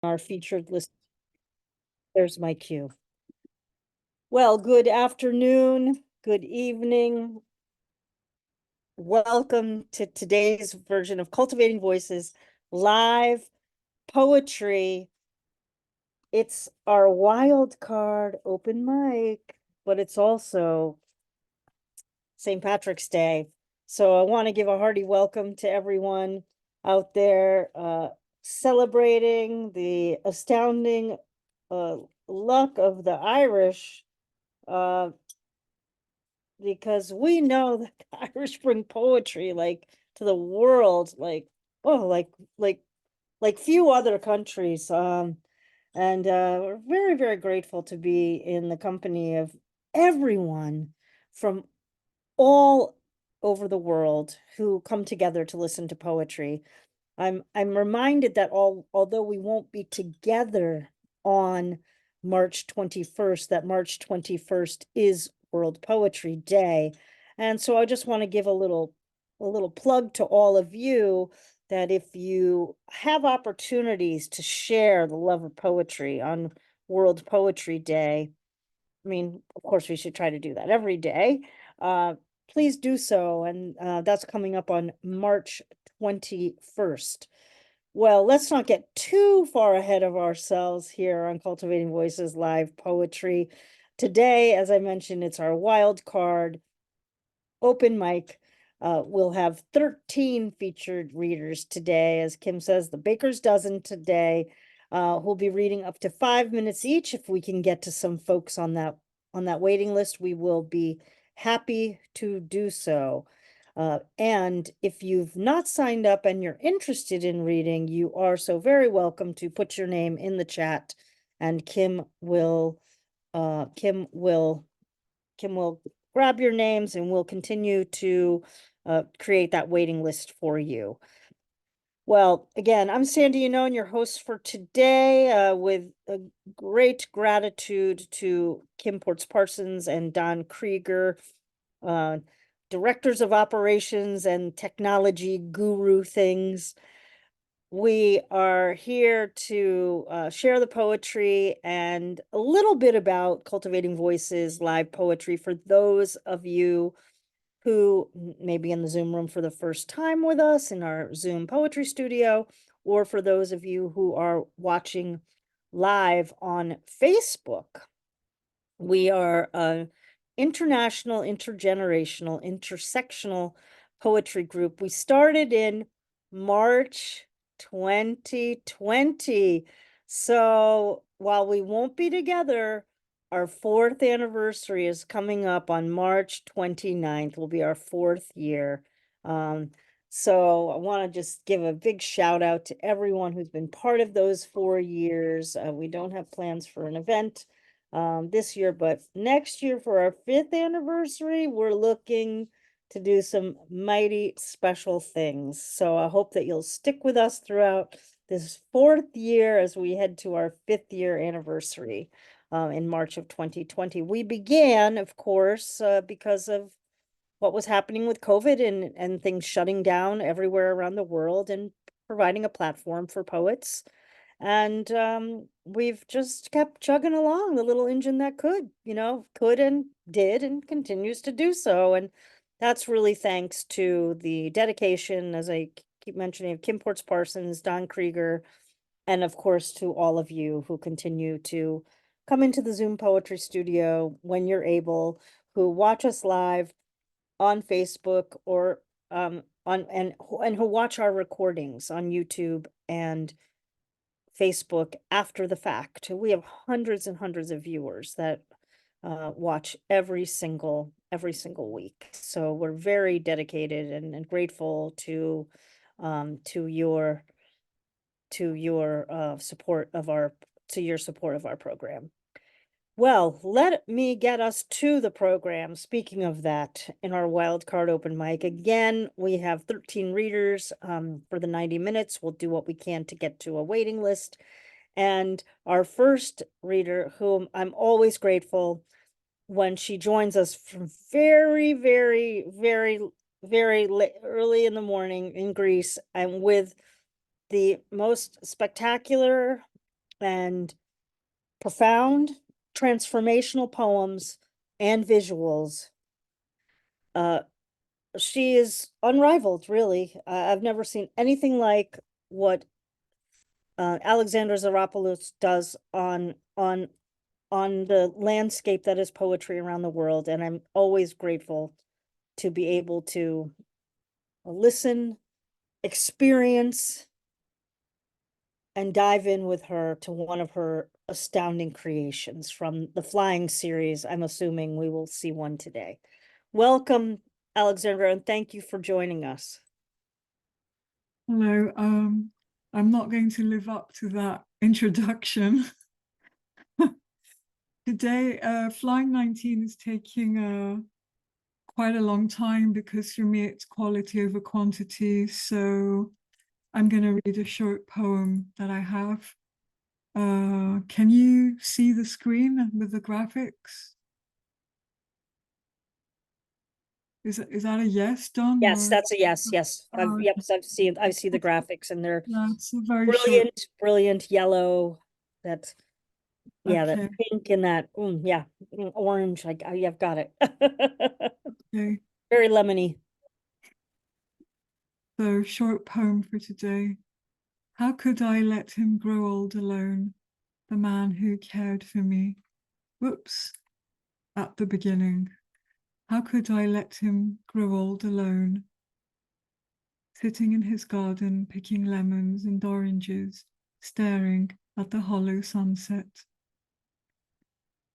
our featured list. There's my cue. Well, good afternoon, good evening. Welcome to today's version of Cultivating Voices live poetry. It's our wild card open mic, but it's also St. Patrick's Day. So I want to give a hearty welcome to everyone out there celebrating the astounding luck of the Irish, uh, because we know that the Irish bring poetry to the world, oh, like few other countries. And we're very, very grateful to be in the company of everyone from all over the world who come together to listen to poetry. I'm reminded that although we won't be together on March 21st, that March 21st is World Poetry Day. And so I just want to give a little plug to all of you that if you have opportunities to share the love of poetry on World Poetry Day, I mean, of course, we should try to do that every day. Please do so. And that's coming up on March 21st. Well, let's not get too far ahead of ourselves here on Cultivating Voices Live Poetry. Today, as I mentioned, it's our wild card open mic. We'll have 13 featured readers today. As Kim says, the baker's dozen today. Who'll be reading up to 5 minutes each. If we can get to some folks on that waiting list, we will be happy to do so. And if you've not signed up and you're interested in reading, you are so very welcome to put your name in the chat, and Kim will grab your names and we'll continue to create that waiting list for you. Well, again, I'm Sandy Yannone, your host for today, with a great gratitude to Kim Ports-Parsons and Don Krieger, directors of operations and technology guru things. We are here to share the poetry and a little bit about Cultivating Voices live poetry for those of you who may be in the Zoom room for the first time with us in our Zoom poetry studio, or for those of you who are watching live on Facebook. We are an international, intergenerational, intersectional poetry group. We started in March 2020. So while we won't be together, our 4th anniversary is coming up on March 29th. Will be our 4th year. So I want to just give a big shout out to everyone who's been part of those 4 years. We don't have plans for an event this year, but next year for our 5th anniversary, we're looking to do some mighty special things. So I hope that you'll stick with us throughout this 4th year as we head to our 5th year anniversary in March of 2020. We began, of course, because of what was happening with COVID and things shutting down everywhere around the world, and providing a platform for poets. And we've just kept chugging along, the little engine that could and did and continues to do so. And that's really thanks to the dedication, as I keep mentioning, of Kim Ports-Parsons, Don Krieger, and of course to all of you who continue to come into the Zoom poetry studio when you're able, who watch us live on Facebook, or and who watch our recordings on YouTube and Facebook after the fact. We have hundreds and hundreds of viewers that watch every single week. So we're very dedicated and grateful to your support of our program. Well, let me get us to the program. Speaking of that, in our wildcard open mic, again, we have 13 readers for the 90 minutes. We'll do what we can to get to a waiting list. And our first reader, whom I'm always grateful when she joins us from very, very, very, very late, early in the morning in Greece, and with the most spectacular and profound, transformational poems and visuals. She is unrivaled, really. I've never seen anything like what Alexandra Psaropoulou does on the landscape that is poetry around the world, and I'm always grateful to be able to listen, experience, and dive in with her to one of her astounding creations from the Flying series. I'm assuming we will see one today. Welcome, Alexandra, and thank you for joining us. Hello. I'm not going to live up to that introduction. Today, Flying 19 is taking quite a long time because for me it's quality over quantity. So I'm going to read a short poem that I have. Can you see the screen with the graphics? Is that a yes, Don? Yes, or... that's a yes. Yes, yep. I see the graphics, and they're it's a very brilliant, short... brilliant yellow. That Okay. that pink and that orange. I've got it. Okay. Very lemony. So, short poem for today. How could I let him grow old alone, the man who cared for me? Whoops, at the beginning. How could I let him grow old alone? Sitting in his garden, picking lemons and oranges, staring at the hollow sunset.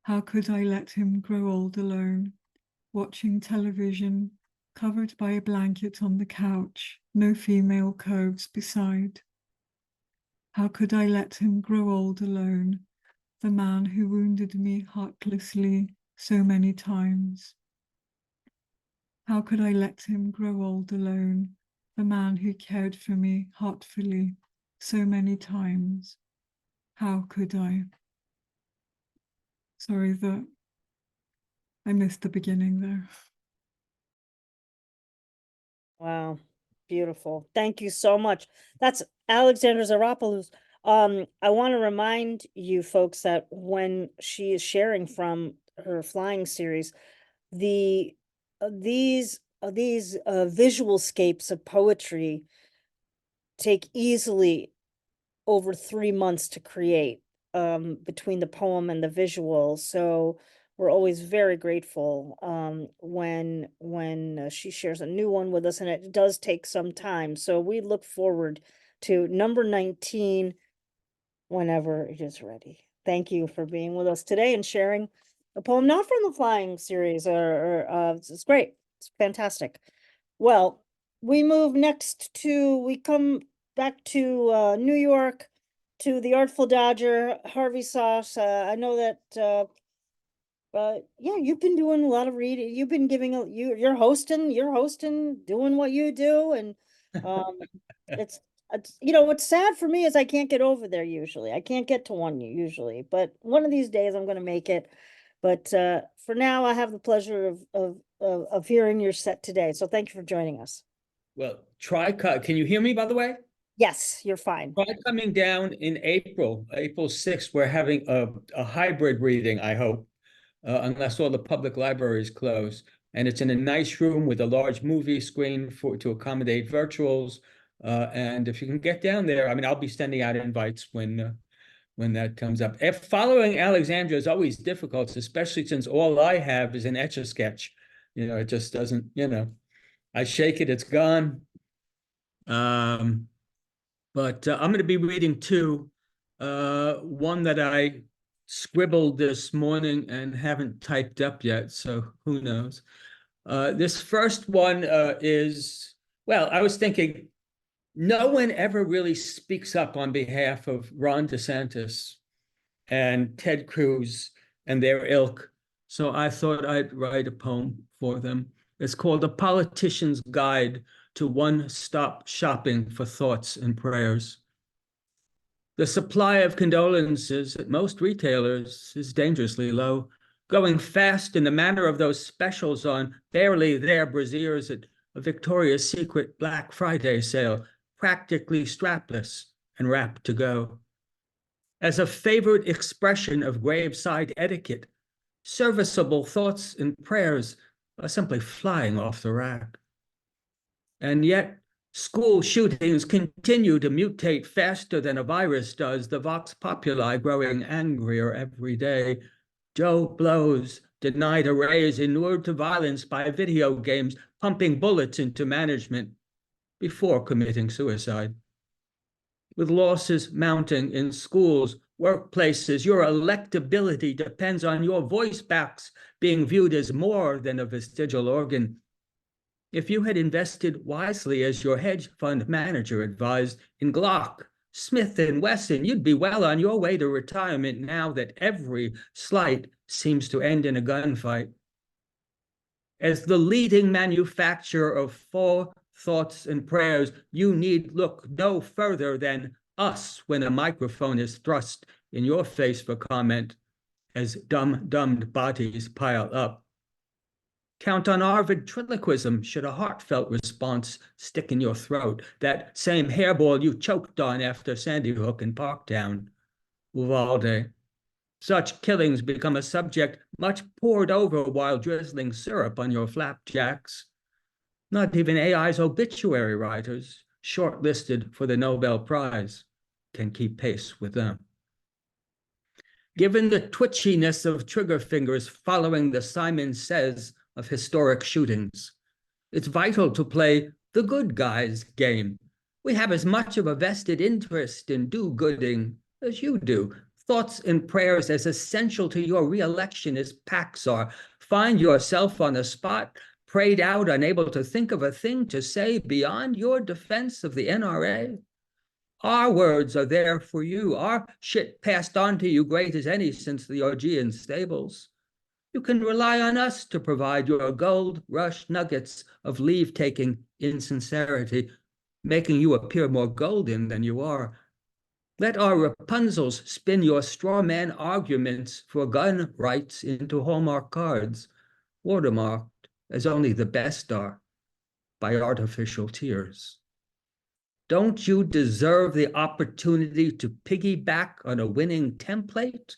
How could I let him grow old alone, watching television, covered by a blanket on the couch, no female curves beside? How could I let him grow old alone, the man who wounded me heartlessly so many times? How could I let him grow old alone, the man who cared for me heartfully so many times? How could I? Sorry that I missed the beginning there. Wow, beautiful. Thank you so much. That's Alexandra Psaropoulou. I want to remind you folks that when she is sharing from her Flying series, these visual scapes of poetry take easily over 3 months to create, between the poem and the visual. So we're always very grateful when she shares a new one with us, and it does take some time. So we look forward to number 19 whenever it is ready. Thank you for being with us today and sharing a poem not from the Flying series, it's great. It's fantastic. Well, we come back to New York, to the Artful Dodger, Harvey Soss. I know that yeah, you've been doing a lot of reading. You've been you're hosting, doing what you do, and um it's what's sad for me is I can't get over there usually. I can't get to one usually, but one of these days I'm gonna make it. But for now, I have the pleasure of hearing your set today. So thank you for joining us. Well, can you hear me, by the way? Yes, you're fine. Try coming down in April 6th. We're having a hybrid reading, I hope, unless all the public libraries close. And it's in a nice room with a large movie screen to accommodate virtuals. And if you can get down there, I mean, I'll be sending out invites when that comes up. Following Alexandra is always difficult, especially since all I have is an Etch-a-Sketch. It just doesn't, I shake it, it's gone. But I'm going to be reading two. One that I scribbled this morning and haven't typed up yet, so who knows. This first one is, well, I was thinking, no one ever really speaks up on behalf of Ron DeSantis and Ted Cruz and their ilk. So I thought I'd write a poem for them. It's called A Politician's Guide to One-Stop Shopping for Thoughts and Prayers. The supply of condolences at most retailers is dangerously low, going fast in the manner of those specials on barely there brassieres at a Victoria's Secret Black Friday sale, practically strapless and wrapped to go. as a favored expression of graveside etiquette. Serviceable thoughts and prayers are simply flying off the rack. And yet, school shootings continue to mutate faster than a virus does, the vox populi growing angrier every day. Joe Blows denied a raise inured to violence by video games, pumping bullets into management before committing suicide. With losses mounting in schools, workplaces, your electability depends on your voice box being viewed as more than a vestigial organ. If you had invested wisely as your hedge fund manager advised in Glock, Smith & Wesson, you'd be well on your way to retirement now that every slight seems to end in a gunfight. As the leading manufacturer of full thoughts and prayers, you need look no further than us when a microphone is thrust in your face for comment as dumbed bodies pile up. Count on our ventriloquism should a heartfelt response stick in your throat, that same hairball you choked on after Sandy Hook and Parktown. Uvalde. Such killings become a subject much poured over while drizzling syrup on your flapjacks. Not even AI's obituary writers, shortlisted for the Nobel Prize, can keep pace with them. Given the twitchiness of trigger fingers following the Simon Says of historic shootings, it's vital to play the good guys game. We have as much of a vested interest in do-gooding as you do. Thoughts and prayers as essential to your re-election as PACs are. Find yourself on the spot, prayed out, unable to think of a thing to say beyond your defense of the NRA. Our words are there for you. Our shit passed on to you great as any since the Augean stables. You can rely on us to provide your gold rush nuggets of leave-taking insincerity, making you appear more golden than you are. Let our Rapunzels spin your straw man arguments for gun rights into Hallmark cards, watermarked as only the best are by artificial tears. Don't you deserve the opportunity to piggyback on a winning template?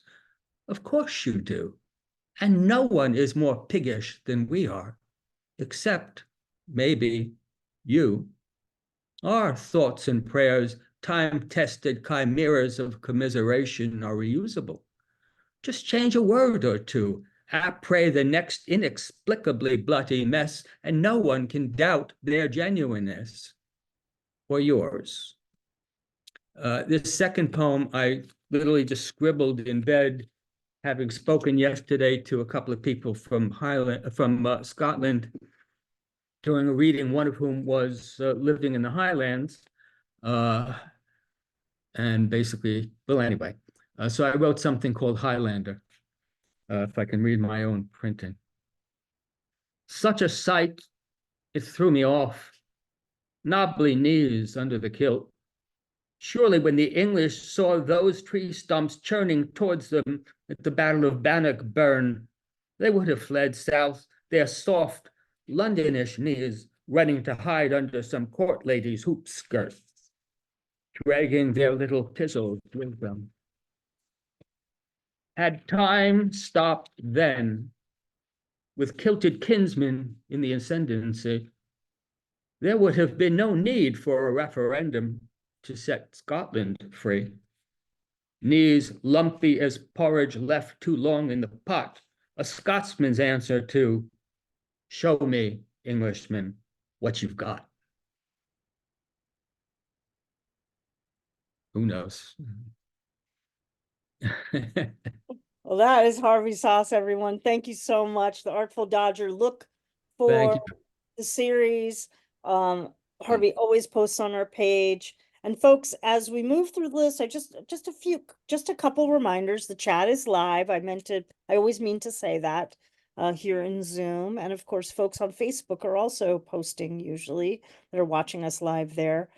Of course you do. And no one is more piggish than we are, except maybe you. Our thoughts and prayers, time-tested chimeras of commiseration, are reusable. Just change a word or two, pray the next inexplicably bloody mess, and no one can doubt their genuineness or yours. This second poem I literally just scribbled in bed, having spoken yesterday to a couple of people from Scotland during a reading, one of whom was living in the Highlands. And basically, well, anyway, so I wrote something called Highlander, if I can read my own printing. Such a sight, it threw me off, knobbly knees under the kilt. Surely when the English saw those tree stumps churning towards them at the Battle of Bannockburn, they would have fled south, their soft, Londonish knees running to hide under some court lady's hoop skirt, dragging their little pizzles with them. Had time stopped then, with kilted kinsmen in the ascendancy, there would have been no need for a referendum to set Scotland free. Knees lumpy as porridge left too long in the pot, a Scotsman's answer to, show me, Englishman, what you've got. Who knows? Well, that is Harvey Soss, everyone. Thank you so much. The Artful Dodger. Look for the series. Harvey always posts on our page. And folks, as we move through the list, just a couple reminders. The chat is live. I always mean to say that here in Zoom. And of course, folks on Facebook are also posting usually that are watching us live there.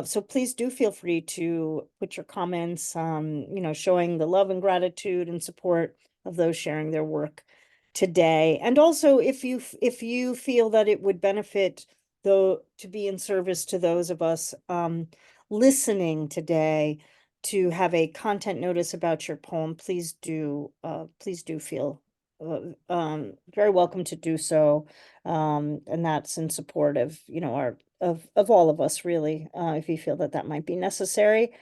So please do feel free to put your comments, showing the love and gratitude and support of those sharing their work today. And also, if you feel that it would benefit to be in service to those of us listening today, to have a content notice about your poem, please do feel very welcome to do so. And that's in support of, you know, of all of us, really, if you feel that that might be necessary.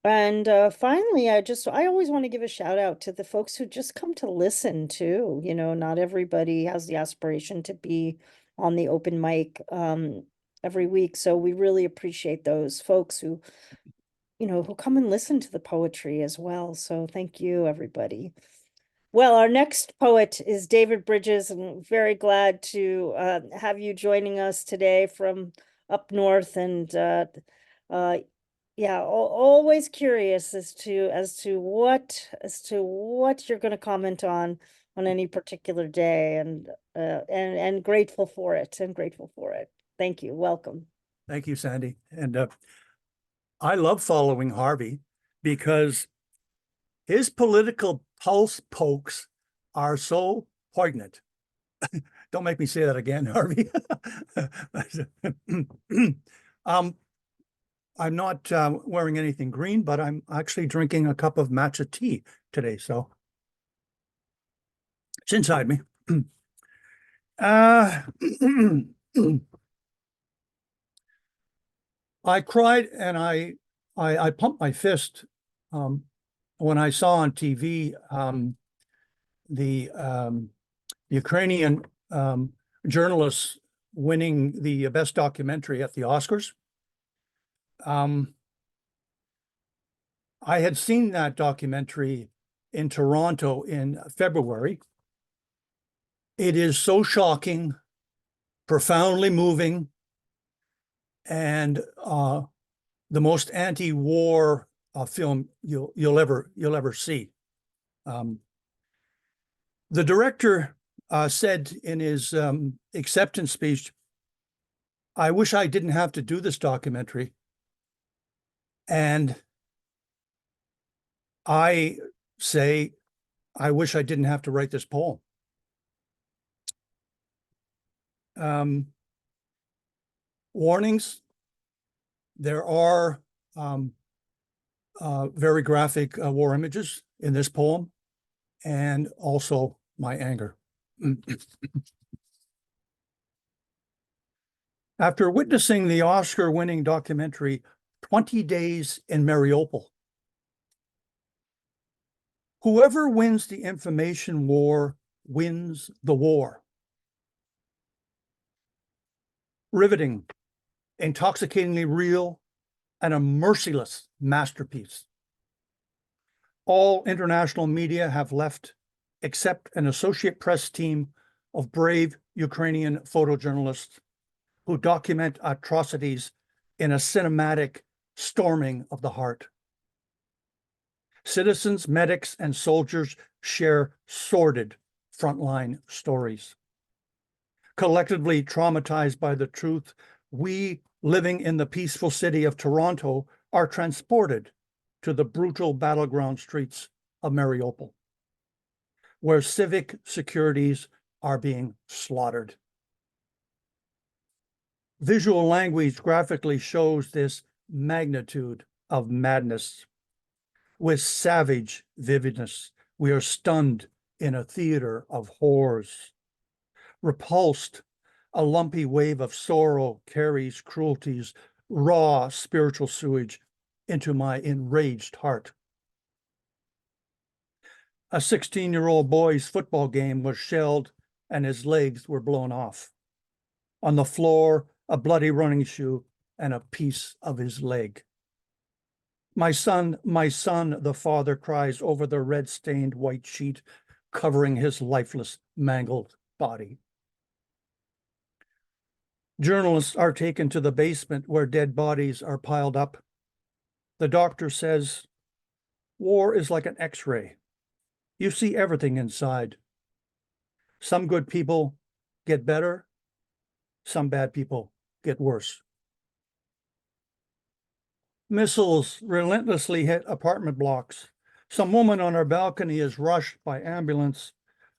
And finally, I always want to give a shout out to the folks who just come to listen too. You know, not everybody has the aspiration to be on the open mic every week. So we really appreciate those folks who, you know, who come and listen to the poetry as well. So thank you, everybody. Well, our next poet is David Brydges, and I'm very glad to have you joining us today from up north. And yeah, always curious as to what you're going to comment on any particular day, and grateful for it, Thank you. Welcome. Thank you, Sandy. And I love following Harvey because his political pulse pokes are so poignant. Don't make me say that again, Harvey. I'm not wearing anything green, but I'm actually drinking a cup of matcha tea today, so it's inside me. I cried and I pumped my fist when I saw on TV the Ukrainian journalists winning the best documentary at the Oscars. I had seen that documentary in Toronto in February. It is so shocking, profoundly moving, and the most anti-war film you'll ever see. The director said in his acceptance speech, "I wish I didn't have to do this documentary." And I say, I wish I didn't have to write this poem. Warnings. There are very graphic war images in this poem, and also my anger. After witnessing the Oscar-winning documentary 20 Days in Mariupol, whoever wins the information war wins the war. Riveting, intoxicatingly real, and a merciless masterpiece. All international media have left except an Associate Press team of brave Ukrainian photojournalists who document atrocities in a cinematic storming of the heart. Citizens, medics, and soldiers share sordid frontline stories. Collectively traumatized by the truth, we living in the peaceful city of Toronto are transported to the brutal battleground streets of Mariupol, where civic securities are being slaughtered. Visual language graphically shows this magnitude of madness. With savage vividness, we are stunned in a theater of horrors. Repulsed, a lumpy wave of sorrow carries cruelty's raw spiritual sewage into my enraged heart. A 16-year-old boy's football game was shelled and his legs were blown off. On the floor, a bloody running shoe and a piece of his leg. My son, the father cries over the red-stained white sheet covering his lifeless, mangled body. Journalists are taken to the basement where dead bodies are piled up. The doctor says, war is like an X-ray. You see everything inside. Some good people get better. Some bad people get worse. Missiles relentlessly hit apartment blocks. Some woman on her balcony is rushed by ambulance.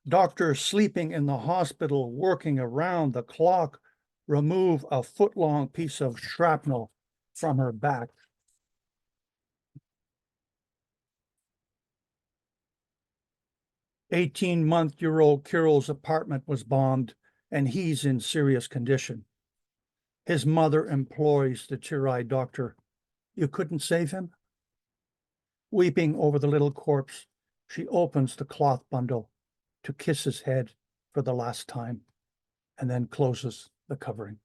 Doctors sleeping in the hospital, working around the clock, remove a foot-long piece of shrapnel from her back. 18-month-year-old Kirill's apartment was bombed, and he's in serious condition. His mother implores the tear-eyed doctor, "You couldn't save him?" Weeping over the little corpse, she opens the cloth bundle to kiss his head for the last time, and then closes the covering.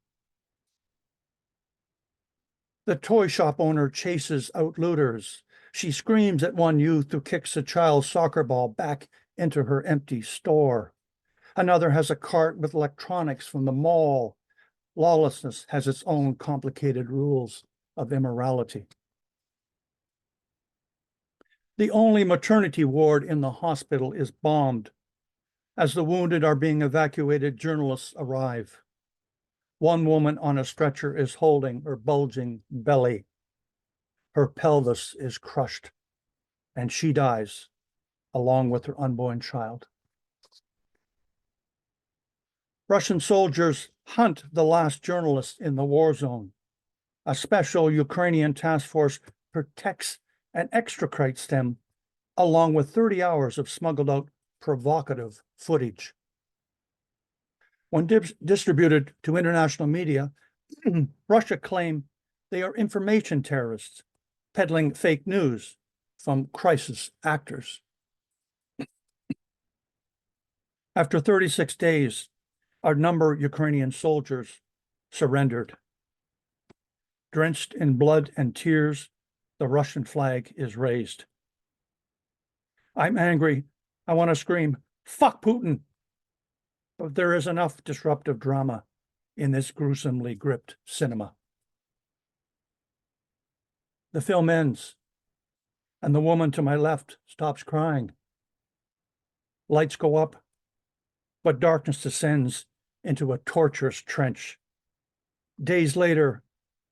The toy shop owner chases out looters. She screams at one youth who kicks a child's soccer ball back into her empty store. Another has a cart with electronics from the mall. Lawlessness has its own complicated rules of immorality. The only maternity ward in the hospital is bombed. As the wounded are being evacuated, journalists arrive. One woman on a stretcher is holding her bulging belly. Her pelvis is crushed, and she dies along with her unborn child. Russian soldiers hunt the last journalist in the war zone. A special Ukrainian task force protects and extricate them, along with 30 hours of smuggled out provocative footage. When distributed to international media, Russia claimed they are information terrorists peddling fake news from crisis actors. After 36 days, a number of Ukrainian soldiers surrendered. Drenched in blood and tears, the Russian flag is raised. I'm angry. I want to scream, "Fuck Putin!" But there is enough disruptive drama in this gruesomely gripped cinema. The film ends, and the woman to my left stops crying. Lights go up, but darkness descends into a torturous trench. Days later,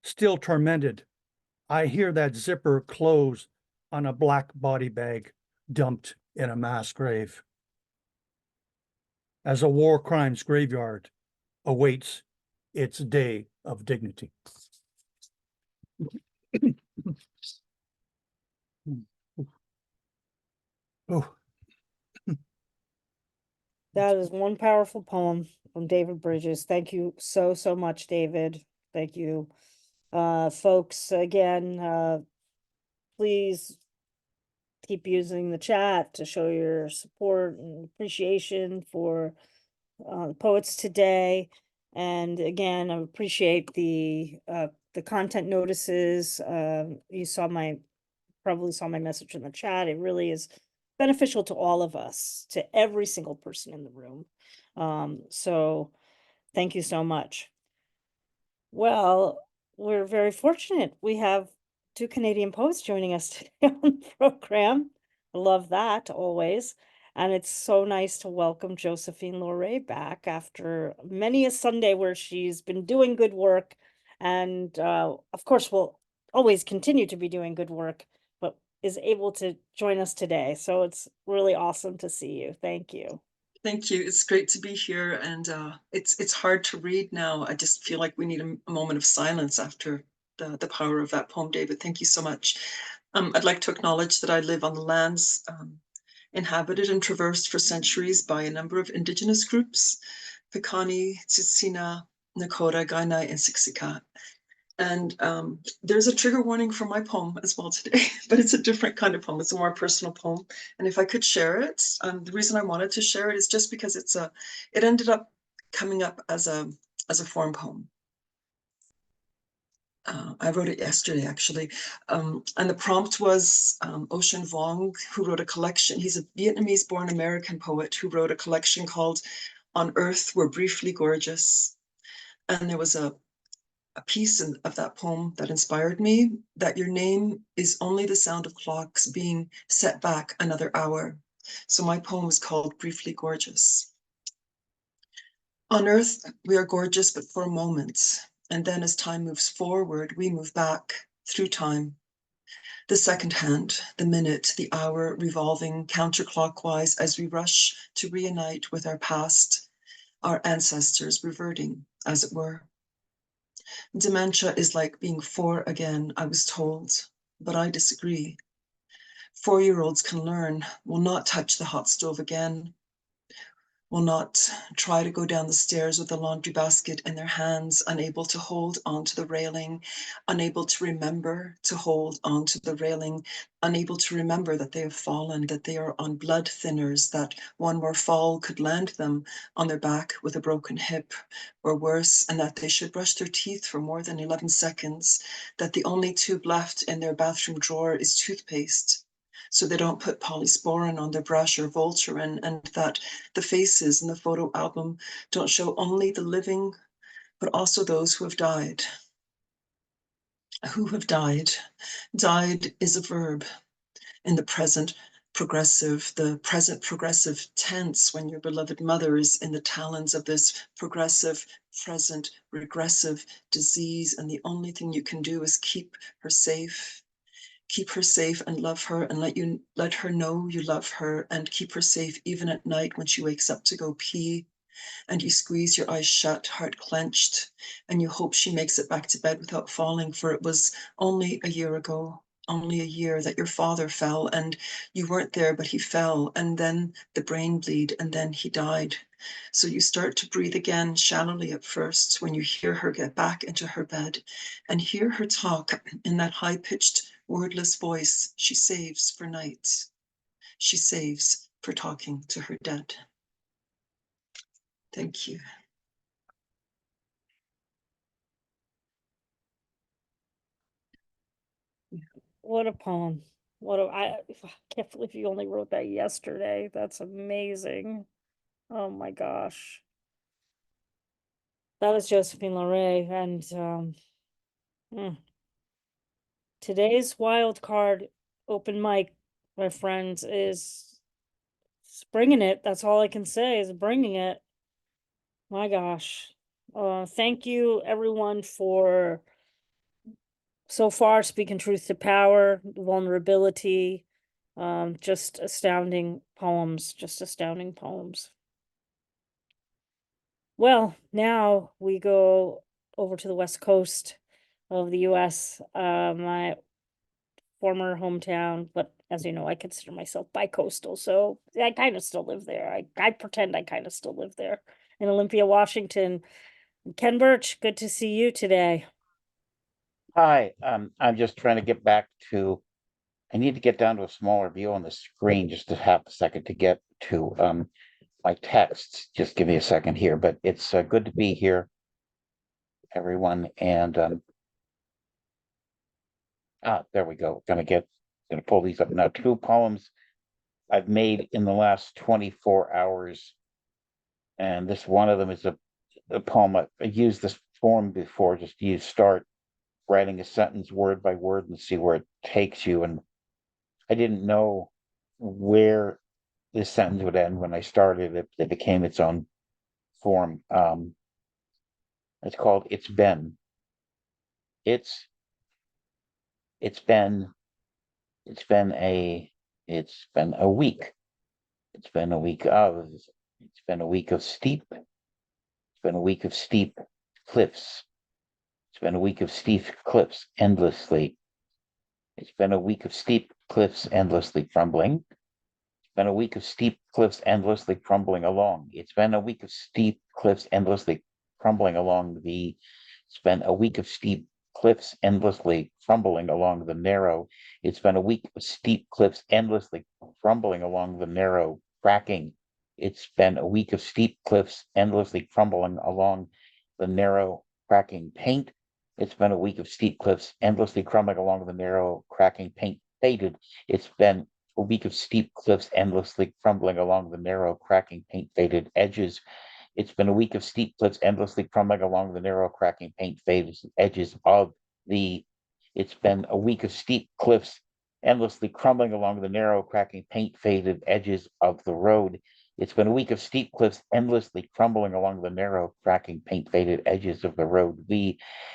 still tormented, I hear that zipper close on a black body bag dumped in a mass grave. As a war crimes graveyard awaits its day of dignity. Oh. That is one powerful poem from David Brydges. Thank you so, so much, David. Thank you. Folks, again, please keep using the chat to show your support and appreciation for the poets today. And again, I appreciate the content notices. You probably saw my message in the chat. It really is beneficial to all of us, to every single person in the room. So thank you so much. Well, we're very fortunate. We have 2 Canadian poets joining us today on the program. I love that always. And it's so nice to welcome Josephine LoRe back after many a Sunday where she's been doing good work. And of course, will always continue to be doing good work, but is able to join us today. So it's really awesome to see you. Thank you. Thank you. It's great to be here, and it's hard to read now. I just feel like we need a moment of silence after the power of that poem, David. Thank you so much. I'd like to acknowledge that I live on the lands inhabited and traversed for centuries by a number of Indigenous groups: Piikani, Tsuut'ina, Nakota, Kainai, and Siksika. And there's a trigger warning for my poem as well today, but it's a different kind of poem. It's a more personal poem. And if I could share it, the reason I wanted to share it is just because it ended up coming up as a forum poem. I wrote it yesterday, actually. And the prompt was Ocean Vuong, who wrote a collection. He's a Vietnamese-born American poet who wrote a collection called On Earth We're Briefly Gorgeous. And there was a piece of that poem that inspired me, that your name is only the sound of clocks being set back another hour. So my poem is called Briefly Gorgeous. On Earth, we are gorgeous, but for a moment. And then as time moves forward, we move back through time. The second hand, the minute, the hour revolving counterclockwise as we rush to reunite with our past, our ancestors reverting, as it were. Dementia is like being 4 again, I was told, but I disagree. 4-year-olds can learn, will not touch the hot stove again, will not try to go down the stairs with a laundry basket in their hands, unable to hold onto the railing, unable to remember to hold onto the railing, unable to remember that they have fallen, that they are on blood thinners, that one more fall could land them on their back with a broken hip or worse, and that they should brush their teeth for more than 11 seconds, that the only tube left in their bathroom drawer is toothpaste, so they don't put polysporin on their brush or Voltaren, and that the faces in the photo album don't show only the living, but also those who have died. Who have died. Died is a verb in the present progressive, the present progressive tense when your beloved mother is in the talons of this progressive, present, regressive disease, and the only thing you can do is keep her safe. Keep her safe and love her, and let her know you love her, and keep her safe even at night when she wakes up to go pee, and you squeeze your eyes shut, heart clenched, and you hope she makes it back to bed without falling, for it was only a year ago, only a year, that your father fell, and you weren't there, but he fell, and then the brain bleed, and then he died. So you start to breathe again, shallowly at first, when you hear her get back into her bed and hear her talk in that high-pitched, wordless voice she saves for nights. She saves for talking to her dead. Thank you. What a poem. I can't believe you only wrote that yesterday. That's amazing. Oh my gosh. That was Josephine LoRe, and today's wild card open mic, my friends, is bringing it. That's all I can say, is bringing it. My gosh. Thank you everyone for so far speaking truth to power, vulnerability, just astounding poems, just astounding poems. Well, now we go over to the West Coast of the US, my former hometown, but as you know, I consider myself bi-coastal, so I kind of still live there. I pretend I kind of still live there in Olympia, Washington. Ken Burch, good to see you today. Hi, I'm just trying to get back to, I need to get down to a smaller view on the screen just to have a second to get to my texts. Just give me a second here, but it's good to be here, everyone. And there we go. Gonna pull these up now. 2 poems I've made in the last 24 hours. And this one of them is a poem. I used this form before, just you start writing a sentence word by word and see where it takes you. And I didn't know where this sentence would end when I started it. It became its own form. It's called "It's Been." It's been a week. It's been a week of steep. It's been a week of steep cliffs. It's been a week of steep cliffs endlessly. It's been a week of steep cliffs endlessly crumbling. It's been a week of steep cliffs endlessly crumbling along. It's been a week of steep cliffs endlessly crumbling along the. It's been a week of steep cliffs endlessly crumbling along the narrow. It's been a week of steep cliffs endlessly crumbling along the narrow, cracking. It's been a week of steep cliffs endlessly crumbling along the narrow, cracking paint. It's been a week of steep cliffs endlessly crumbling along the narrow, cracking paint faded. It's been a week of steep cliffs endlessly crumbling along the narrow, cracking paint faded edges. It's been a week of steep cliffs endlessly crumbling along the narrow, cracking paint faded edges of the. It's been a week of steep cliffs endlessly crumbling along the narrow, cracking paint faded edges of the road. It's been a week of steep cliffs endlessly crumbling along the narrow, cracking paint faded edges of the road.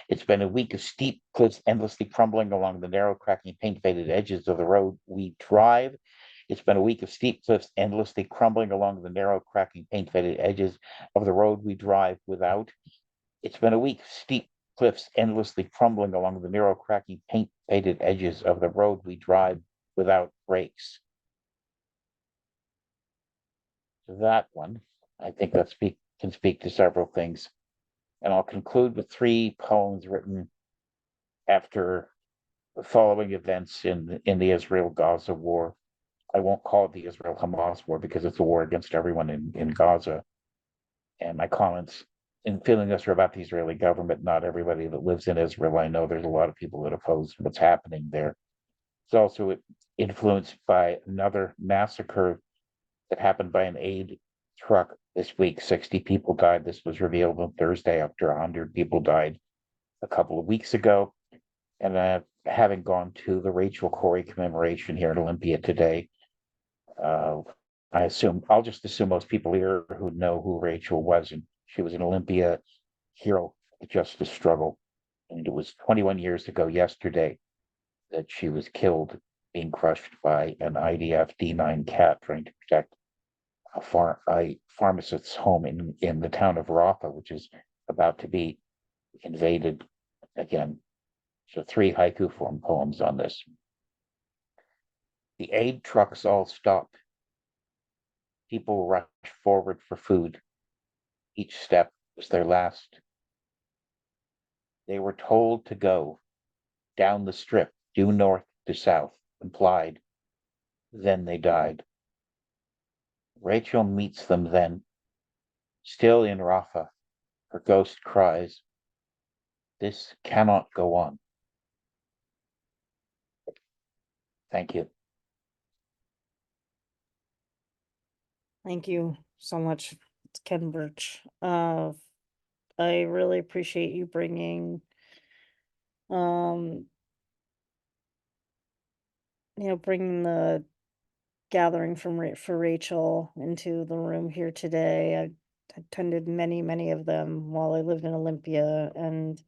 It's been a week of steep cliffs endlessly crumbling along the narrow, cracking paint faded edges of the road we drive. It's been a week of steep cliffs endlessly crumbling along the narrow, cracking paint faded edges of the road we drive without. It's been a week of steep cliffs endlessly crumbling along the narrow, cracking paint faded edges of the road we drive without brakes. That one, I think can speak to several things. And I'll conclude with 3 poems written after the following events in the Israel-Gaza war. I won't call it the Israel-Hamas war because it's a war against everyone in Gaza. And my comments in feeling this are about the Israeli government, not everybody that lives in Israel. I know there's a lot of people that oppose what's happening there. It's also influenced by another massacre that happened by an aid truck this week. 60 people died. This was revealed on Thursday after 100 people died a couple of weeks ago. And having gone to the Rachel Corrie commemoration here in Olympia today, I'll just assume most people here who know who Rachel was, and she was an Olympia hero of the justice struggle. And it was 21 years ago yesterday that she was killed, being crushed by an IDF D9 cat trying to protect a pharmacist's home in the town of Rafah, which is about to be invaded again. So 3 haiku form poems on this. The aid trucks all stopped. People rushed forward for food. Each step was their last. They were told to go down the strip, due north to south, implied. Then they died. Rachel meets them then, still in Rafah. Her ghost cries, "This cannot go on." Thank you. Thank you so much, Ken Burch. I really appreciate you bringing, bringing the gathering for Rachel into the room here today. I attended many of them while I lived in Olympia, and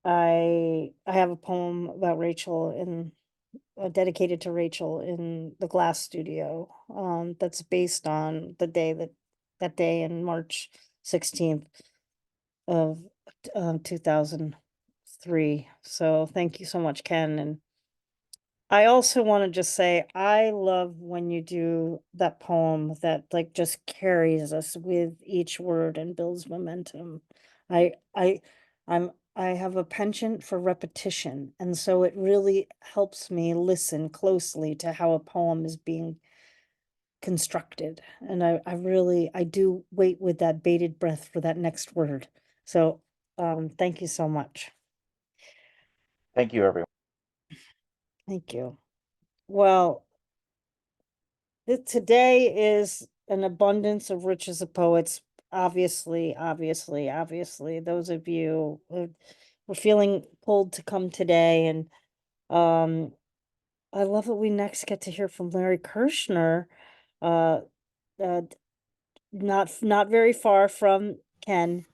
I have a poem about Rachel dedicated to Rachel in the Glass Studio. That's based on the day that day in March 16th of 2003. So thank you so much, Ken. And I also want to just say I love when you do that poem that like just carries us with each word and builds momentum. I I I have a penchant for repetition, and so it really helps me listen closely to how a poem is being constructed. And I do wait with that bated breath for that next word. So thank you so much. Thank you, everyone. Thank you. Well, today is an abundance of riches of poets. Obviously, those of you who were feeling pulled to come today. And I love that we next get to hear from Larry Kerschner, uh, not very far from Ken,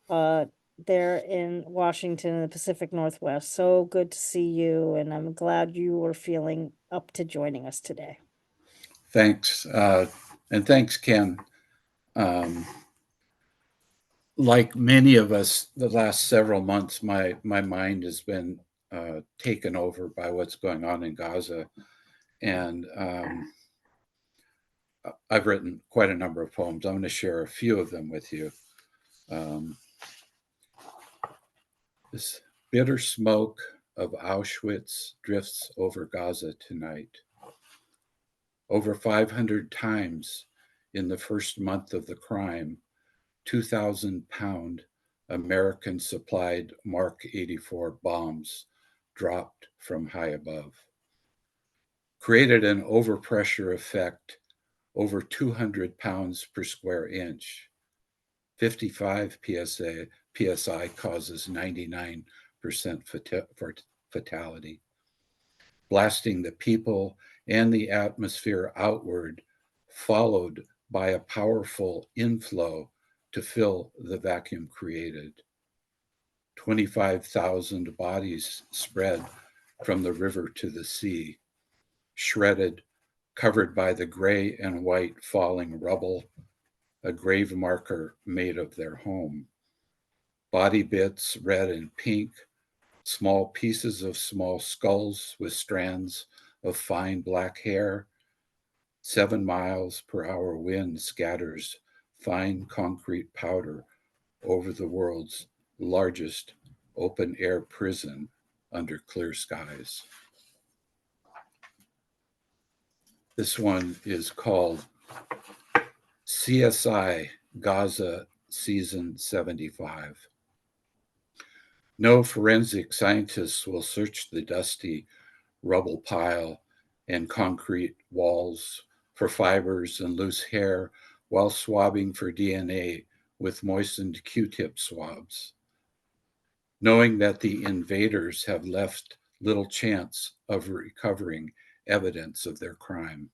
there in Washington in the Pacific Northwest. So good to see you, and I'm glad you were feeling up to joining us today. Thanks. And thanks, Ken. Like many of us, the last several months, my mind has been taken over by what's going on in Gaza. And I've written quite a number of poems. I'm going to share a few of them with you. This bitter smoke of Auschwitz drifts over Gaza tonight. Over 500 times in the first month of the crime, 2,000-pound American-supplied Mark 84 bombs dropped from high above. Created an overpressure effect over 200 pounds per square inch. 55 PSI causes 99% fatality. Blasting the people and the atmosphere outward, followed by a powerful inflow to fill the vacuum created. 25,000 bodies spread from the river to the sea, shredded, covered by the gray and white falling rubble, a grave marker made of their home. Body bits, red and pink, small pieces of small skulls with strands of fine black hair. 7 miles per hour wind scatters fine concrete powder over the world's largest open air prison under clear skies. This one is called CSI Gaza Season 75. No forensic scientists will search the dusty rubble pile and concrete walls for fibers and loose hair while swabbing for DNA with moistened Q-tip swabs, knowing that the invaders have left little chance of recovering evidence of their crime.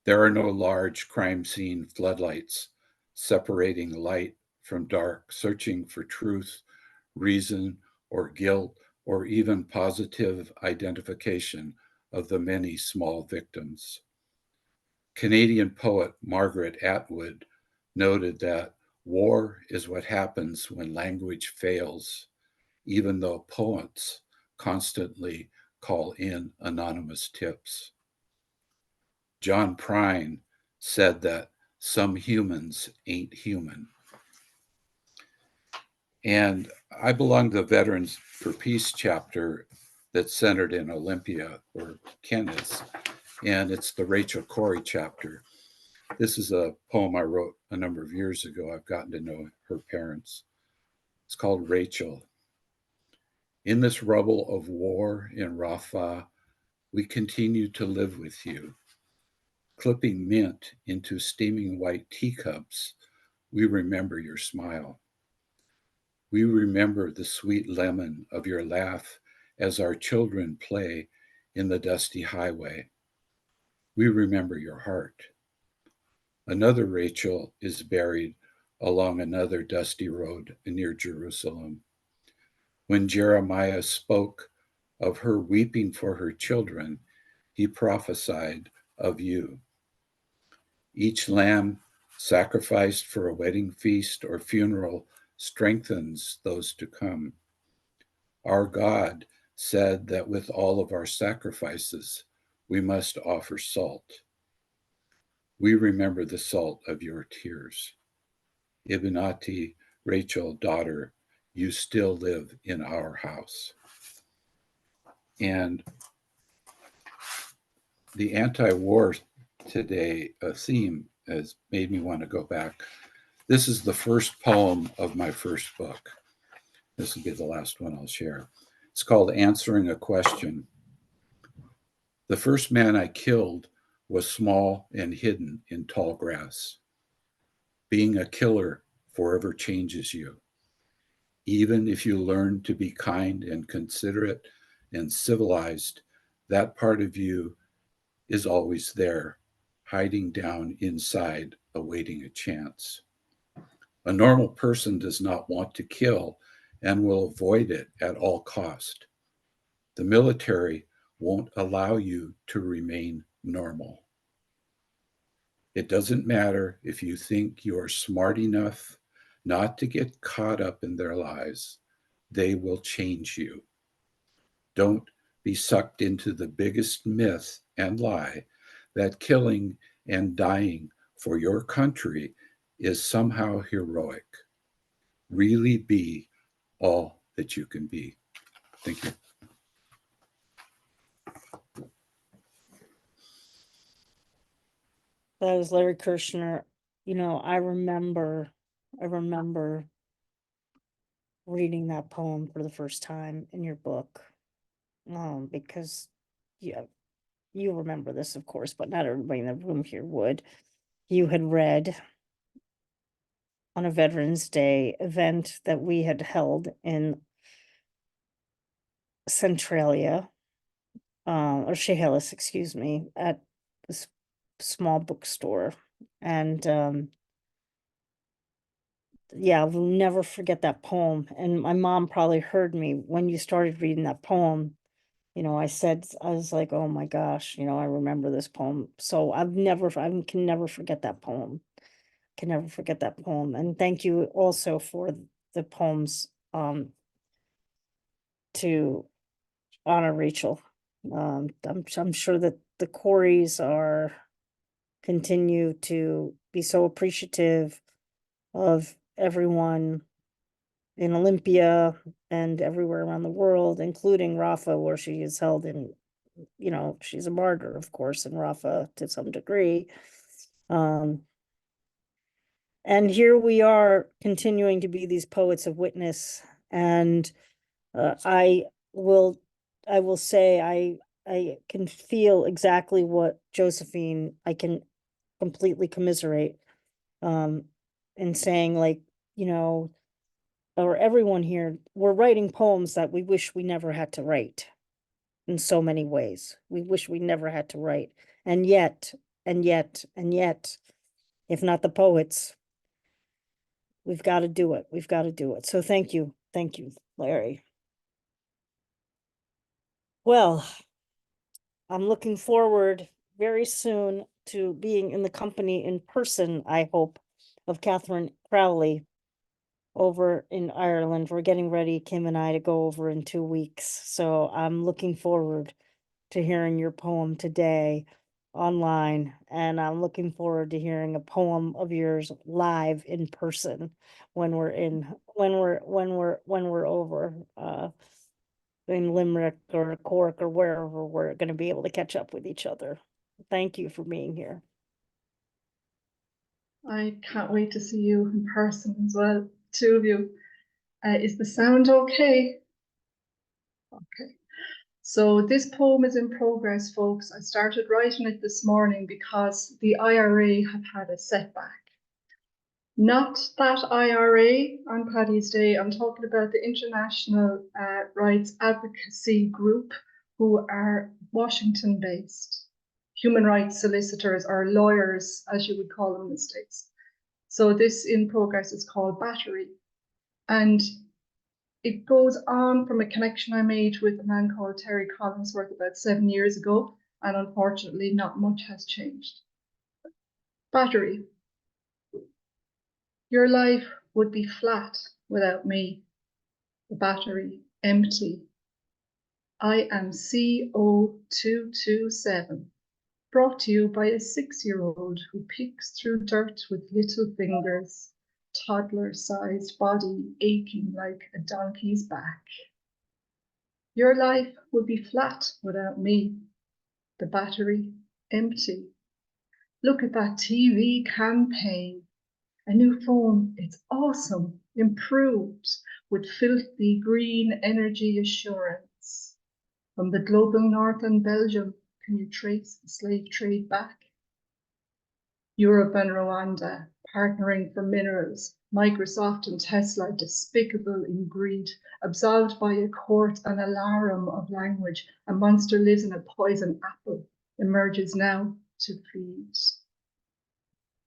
There are no large crime scene floodlights separating light from dark, searching for truth, reason, or guilt, or even positive identification of the many small victims. Canadian poet Margaret Atwood noted that war is what happens when language fails, even though poets constantly call in anonymous tips. John Prine said that some humans ain't human. And I belong to the Veterans for Peace chapter that's centered in Olympia, where Ken is, and it's the Rachel Corrie chapter. This is a poem I wrote a number of years ago. I've gotten to know her parents. It's called Rachel. In this rubble of war in Rafah, we continue to live with you. Clipping mint into steaming white teacups, we remember your smile. We remember the sweet lemon of your laugh as our children play in the dusty highway. We remember your heart. Another Rachel is buried along another dusty road near Jerusalem. When Jeremiah spoke of her weeping for her children, he prophesied of you. Each lamb sacrificed for a wedding feast or funeral strengthens those to come. Our God said that with all of our sacrifices, we must offer salt. We remember the salt of your tears. Ibnati, Rachel, daughter, you still live in our house. And the anti-war today theme has made me want to go back. This is the first poem of my first book. This will be the last one I'll share. It's called Answering a Question. The first man I killed was small and hidden in tall grass. Being a killer forever changes you. Even if you learn to be kind and considerate and civilized, that part of you is always there, hiding down inside, awaiting a chance. A normal person does not want to kill and will avoid it at all cost. The military won't allow you to remain normal. It doesn't matter if you think you are smart enough not to get caught up in their lies. They will change you. Don't be sucked into the biggest myth and lie that killing and dying for your country is somehow heroic. Really be all that you can be. Thank you. That was Larry Kerschner. You know, I remember reading that poem for the first time in your book. Because yeah, you remember this, of course, but not everybody in the room here would. You had read on a Veterans Day event that we had held in Centralia, or Chehalis, excuse me, at this small bookstore. And yeah, I'll never forget that poem. And my mom probably heard me when you started reading that poem. You know, I was like, oh my gosh, you know, I remember this poem. So I can never forget that poem. Can never forget that poem. And thank you also for the poems to honor Rachel. I'm sure that the Coreys continue to be so appreciative of everyone in Olympia and everywhere around the world, including Rafa, where she is held in, she's a martyr, of course, in Rafa to some degree. And here we are continuing to be these poets of witness. And I will say I can feel exactly what Josephine, I can completely commiserate in saying, like, or everyone here, we're writing poems that we wish we never had to write in so many ways. We wish we never had to write. And yet, if not the poets, we've got to do it. We've got to do it. So thank you. Thank you, Larry. Well, I'm looking forward very soon to being in the company in person, I hope, of Kathryn Crowley over in Ireland. We're getting ready, Kim and I, to go over in 2 weeks. So I'm looking forward to hearing your poem today online, and I'm looking forward to hearing a poem of yours live in person when we're over in Limerick or Cork or wherever we're going to be able to catch up with each other. Thank you for being here. I can't wait to see you in person as well, two of you. Is the sound okay? Okay. So this poem is in progress, folks. I started writing it this morning because the IRA have had a setback. Not that IRA on Paddy's Day. I'm talking about the International Rights Advocacy Group, who are Washington-based human rights solicitors, or lawyers, as you would call them in the States. So this in progress is called Battery. And it goes on from a connection I made with a man called Terry Collinsworth about 7 years ago, and unfortunately not much has changed. Battery. Your life would be flat without me. The battery empty. I am CO227, brought to you by a 6-year-old who picks through dirt with little fingers, toddler-sized body aching like a donkey's back. Your life would be flat without me. The battery empty. Look at that TV campaign. A new phone, it's awesome, improved with filthy green energy assurance. From the global north and Belgium, can you trace the slave trade back? Europe and Rwanda, partnering for minerals. Microsoft and Tesla, despicable in greed, absolved by a court, an alarum of language. A monster lives in a poison apple, emerges now to feed.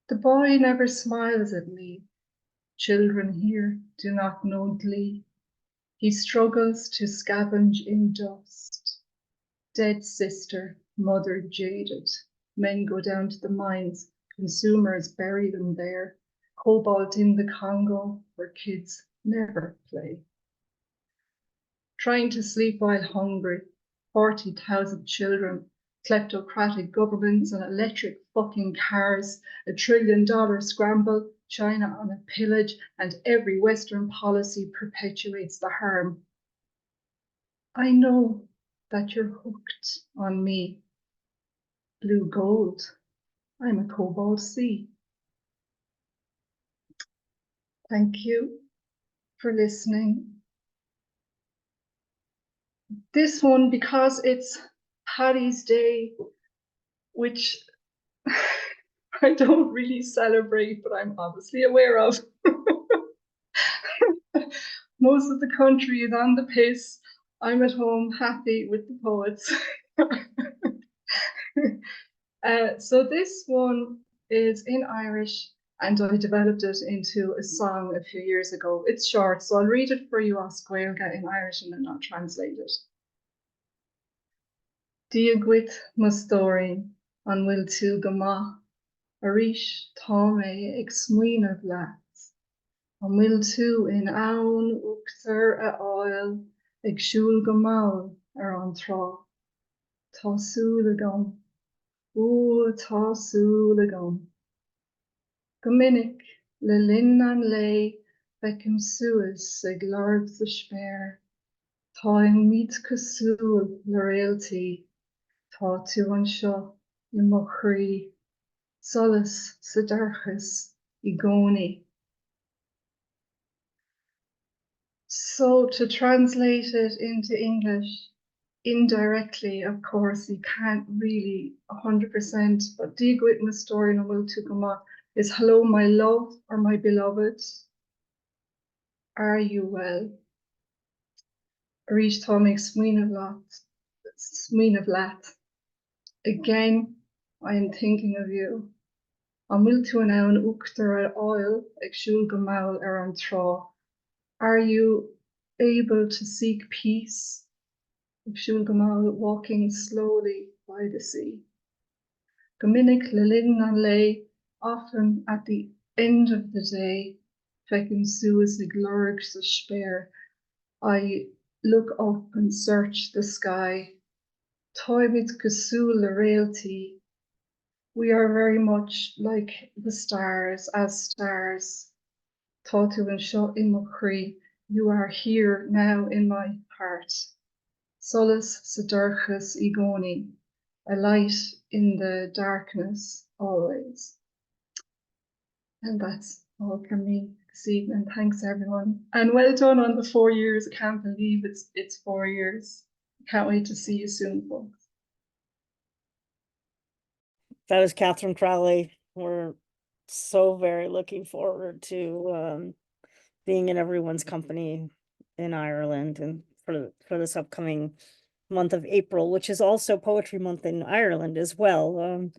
The boy never smiles at me. Children here do not know glee. He struggles to scavenge in dust. Dead sister, mother jaded. Men go down to the mines. Consumers bury them there. Cobalt in the Congo, where kids never play. Trying to sleep while hungry. 40,000 children. Kleptocratic governments and electric fucking cars, $1 trillion scramble, China on a pillage, and every Western policy perpetuates the harm. I know that you're hooked on me. Blue gold, I'm a cobalt sea. Thank you for listening. This one, because it's Paddy's Day, which I don't really celebrate, but I'm obviously aware of. Most of the country is on the piss. I'm at home happy with the poets. So this one is in Irish, and I developed it into a song a few years ago. It's short, so I'll read it for you as Gaeilge in Irish and then I'll translate it. Diagwit Mustorin an bhfuil tú go maith, Arish tá mé ag smaoineamh leat. An bhfuil tú in ann uachtar a áil, ag siúl go maul ar an trá. Tásúla gom, tásúla gom. Go minic le linn an lei fecim suas ag lord sa spéir. Tá an míad cosúil le réaltaí, tá tú an seo I mo chrí, solas sa dúrchas I gcónaí. So to translate it into English, indirectly, of course, you can't really 100%, but Dígwit my story no Multukuma is hello, my love or my beloved. Are you well? Reach Tommy Sween of Lat. Again, I am thinking of you. An Multu an Uktar oil, Exul Gamal an Tra. Are you able to seek peace? Exul Gamal walking slowly by the sea. Gomininic Lilin an lei, often at the end of the day, fecin suas ag lurg sa spare. I look up and search the sky. Toimid gosul le realty. We are very much like the stars, as stars. Tatu and shot in Mokri, you are here now in my heart. Solace Sadurchas Igoni, a light in the darkness always. And that's all from me this evening. Thanks everyone. And well done on the 4 years. I can't believe it's 4 years. Can't wait to see you soon, folks. That was Kathryn Crowley. We're so very looking forward to being in everyone's company in Ireland and for this upcoming month of April, which is also Poetry Month in Ireland as well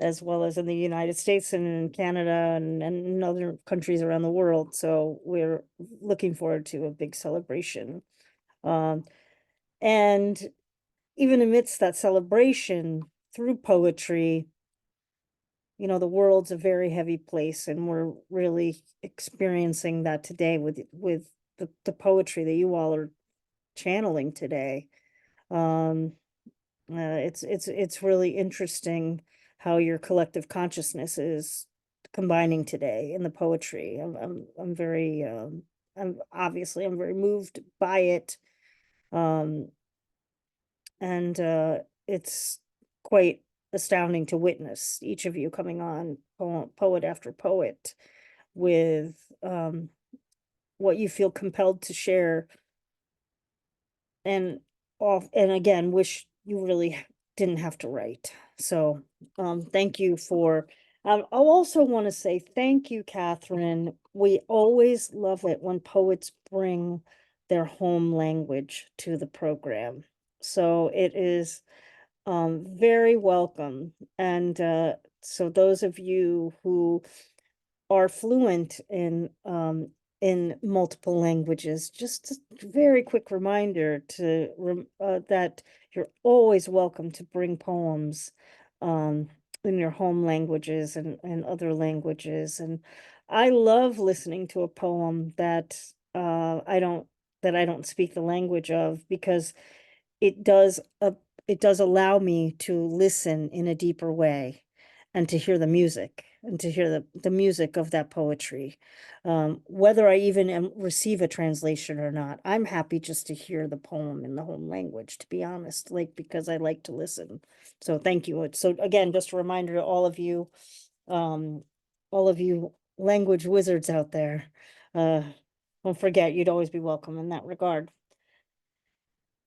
as in the United States and in Canada and in other countries around the world. So we're looking forward to a big celebration. And even amidst that celebration, through poetry, you know, the world's a very heavy place, and we're really experiencing that today with the poetry that you all are channeling today. It's really interesting how your collective consciousness is combining today in the poetry. I'm very very moved by it. And it's quite astounding to witness each of you coming on poet after poet with what you feel compelled to share, and again wish you really didn't have to write. So thank you for I'll also want to say thank you, Kathryn. We always love it when poets bring their home language to the program, so it is very welcome. And so those of you who are fluent in multiple languages, just a very quick reminder to that you're always welcome to bring poems in your home languages and other languages. And I love listening to a poem that I don't speak the language of, because it does allow me to listen in a deeper way and to hear the music and to hear the music of that poetry. Whether I even receive a translation or not, I'm happy just to hear the poem in the home language, to be honest, because I like to listen. So thank you. So again, just a reminder to all of you language wizards out there, don't forget, you'd always be welcome in that regard.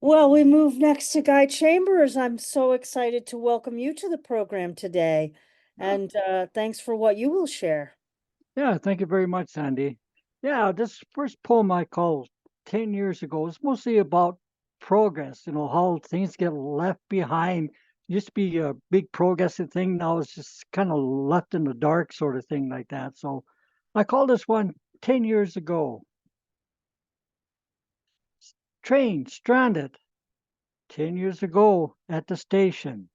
Well, we move next to Guy Chambers. I'm so excited to welcome you to the program today. And thanks for what you will share. Yeah, thank you very much, Sandy. Yeah, this first poem I called 10 years ago is mostly about progress, how things get left behind. It used to be a big progressive thing. Now it's just kind of left in the dark sort of thing like that. So I called this one 10 years ago. Train stranded 10 years ago at the station.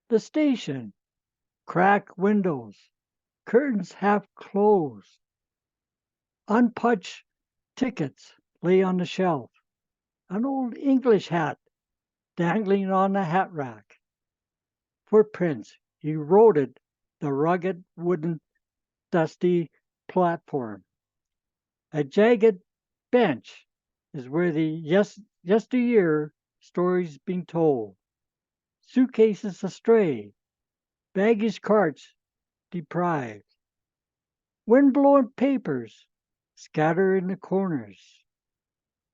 The station, cracked windows, curtains half closed. Unpunched tickets lay on the shelf. an old English hat dangling on the hat rack. Footprints eroded the rugged wooden dusty platform. A jagged bench is where the yesteryear stories being told. Suitcases astray, baggage carts deprived. Wind-blown papers scatter in the corners.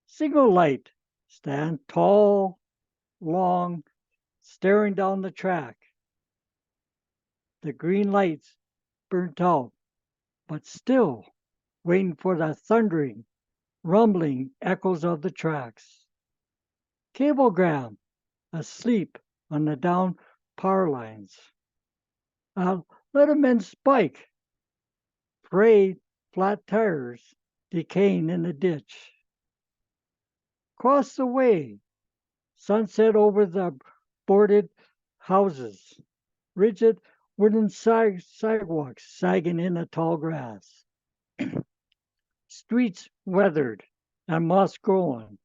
Single light stand tall, long, staring down the track. The green lights burnt out, but still waiting for the thundering, rumbling echoes of the tracks. Cablegram asleep on the down power lines. A letterman's bike, frayed flat tires decaying in the ditch. Across the way, sunset over the boarded houses, rigid wooden sidewalks sagging in the tall grass. Streets weathered and moss growing.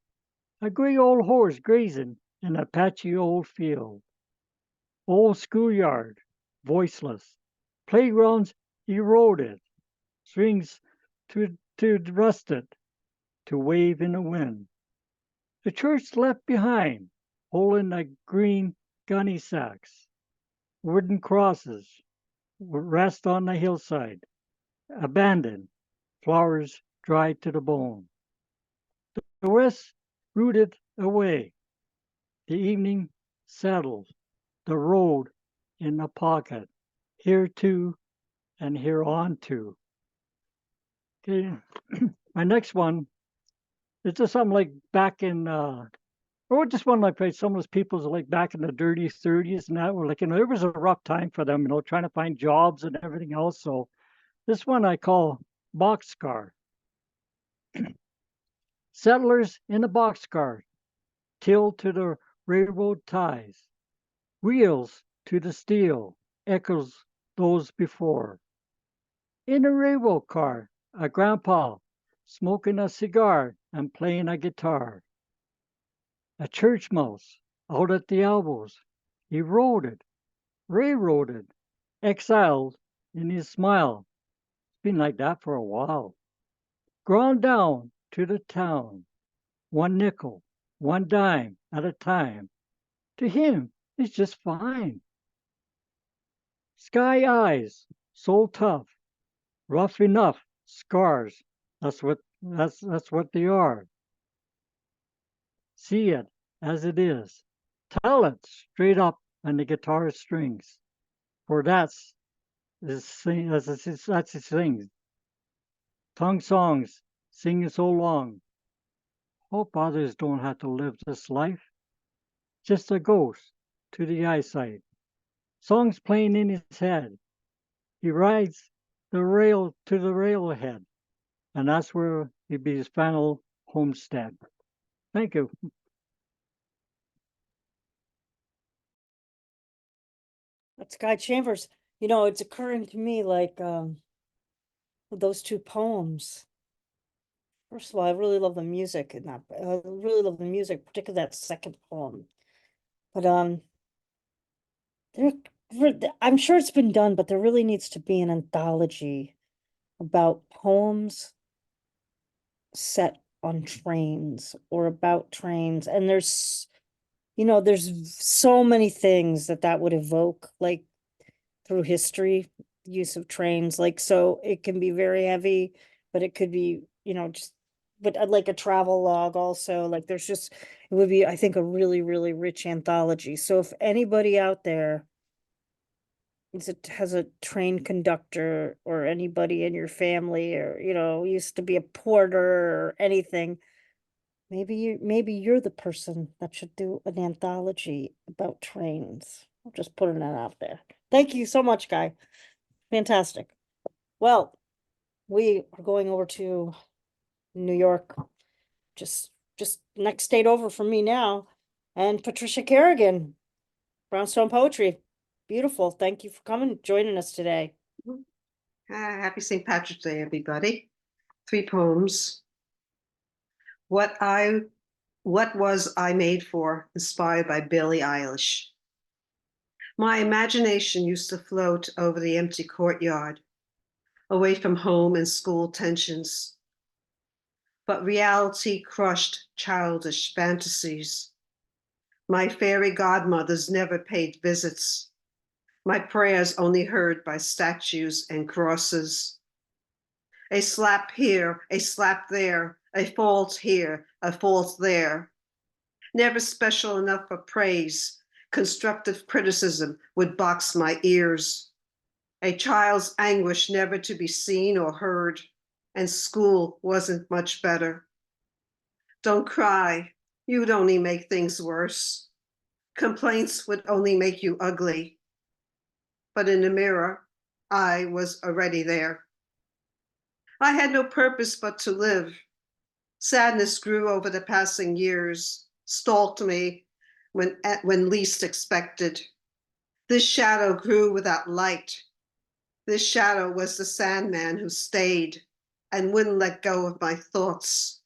A gray old horse grazing in a patchy old field. Old schoolyard, voiceless. Playgrounds eroded. Strings to rusted, to wave in the wind. The church left behind, holding the green gunny sacks. Wooden crosses rest on the hillside, abandoned, flowers dried to the bone. The west rooted away. The evening settled, the road in the pocket, here to and here on to. Okay, my next one is just something like back in, or just one like some of those people's like back in the dirty 30s and that were like, it was a rough time for them, trying to find jobs and everything else. So this one I call boxcar. Settlers in the boxcar, till to the railroad ties, wheels to the steel, echoes those before. In a railroad car, a grandpa smoking a cigar and playing a guitar. A church mouse out at the elbows, eroded, railroaded, exiled in his smile. It's been like that for a while. Ground down to the town, 1 nickel, 1 dime at a time. To him, it's just fine. Sky eyes, so tough, rough enough, scars. That's what they are. See it as it is. Tell it straight up on the guitar strings, for that's his thing. Tongue songs, singing so long. Hope others don't have to live this life. Just a ghost to the eyesight. Songs playing in his head. He rides the rail to the railhead, and that's where he'd be his final homestead. Thank you. That's Guy Chambers. It's occurring to me like those two poems. First of all, I really love the music in that. I really love the music, particularly that second poem. But I'm sure it's been done, but there really needs to be an anthology about poems set on trains or about trains. And there's so many things that would evoke, like through history, use of trains. Like, so it can be very heavy, but it could be, but I'd like a travel log also. Like it would be, I think, a really, really rich anthology. So if anybody out there has a train conductor or anybody in your family or, used to be a porter or anything, maybe you're the person that should do an anthology about trains. I'm just putting that out there. Thank you so much, Guy. Fantastic. Well, we are going over to New York, just next state over from me now, and Patricia Carragon, Brownstone Poetry. Beautiful. Thank you for joining us today. Happy St. Patrick's Day, everybody. 3 poems. What I What Was I Made For? Inspired by Billie Eilish. My imagination used to float over the empty courtyard, away from home and school tensions. But reality crushed childish fantasies. My fairy godmothers never paid visits. My prayers only heard by statues and crosses. A slap here, a slap there, a fault here, a fault there. Never special enough for praise. Constructive criticism would box my ears. A child's anguish never to be seen or heard, and school wasn't much better. Don't cry, you'd only make things worse. Complaints would only make you ugly. But in the mirror, I was already there. I had no purpose but to live. Sadness grew over the passing years, stalked me when least expected. This shadow grew without light. This shadow was the Sandman who stayed and wouldn't let go of my thoughts.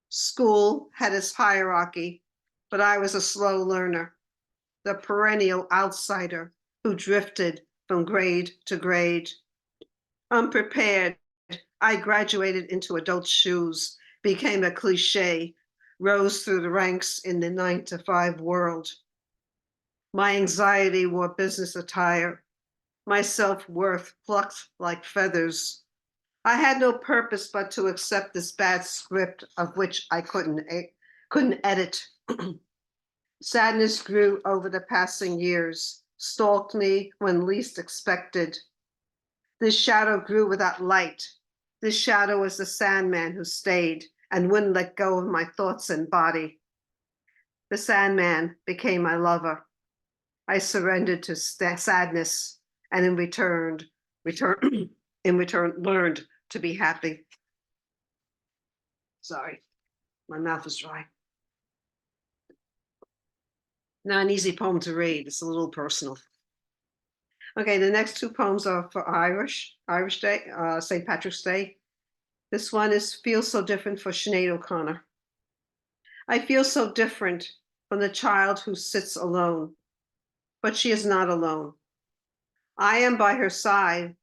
School had its hierarchy, but I was a slow learner, the perennial outsider who drifted from grade to grade. Unprepared, I graduated into adult shoes, became a cliche, rose through the ranks in the 9-to-5 world. My anxiety wore business attire. My self-worth plucked like feathers. I had no purpose but to accept this bad script of which I couldn't edit. Sadness grew over the passing years, stalked me when least expected. This shadow grew without light. This shadow was the Sandman who stayed and wouldn't let go of my thoughts and body. The Sandman became my lover. I surrendered to sadness and in return, learned to be happy. Sorry, my mouth is dry. Not an easy poem to read. It's a little personal. Okay, the next two poems are for Irish Day, St. Patrick's Day. This one is Feel So Different for Sinead O'Connor. I feel so different from the child who sits alone, but she is not alone. I am by her side,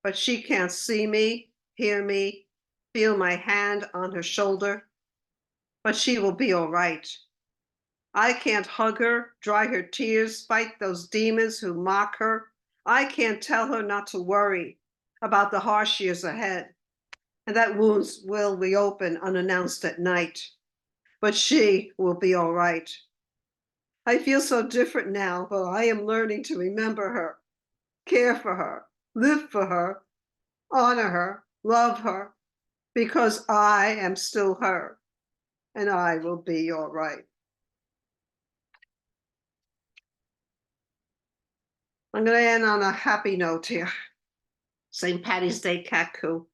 but she can't see me, hear me, feel my hand on her shoulder, but she will be all right. I can't hug her, dry her tears, fight those demons who mock her. I can't tell her not to worry about the harsh years ahead, and that wounds will reopen unannounced at night, but she will be all right. I feel so different now, but I am learning to remember her, care for her, live for her, honor her, love her, because I am still her, and I will be all right. I'm going to end on a happy note here. St. Patty's Day cat coo.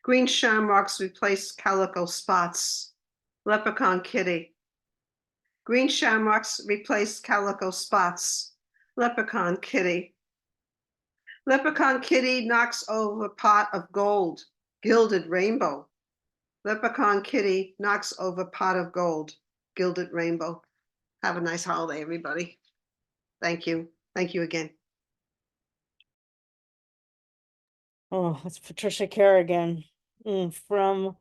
Green shamrocks replace calico spots. Leprechaun kitty. Green shamrocks replace calico spots. Leprechaun kitty. Leprechaun kitty knocks over pot of gold. Gilded rainbow. Leprechaun kitty knocks over pot of gold. Gilded rainbow. Have a nice holiday, everybody. Thank you. Thank you again. Oh, it's Patricia Carragon. From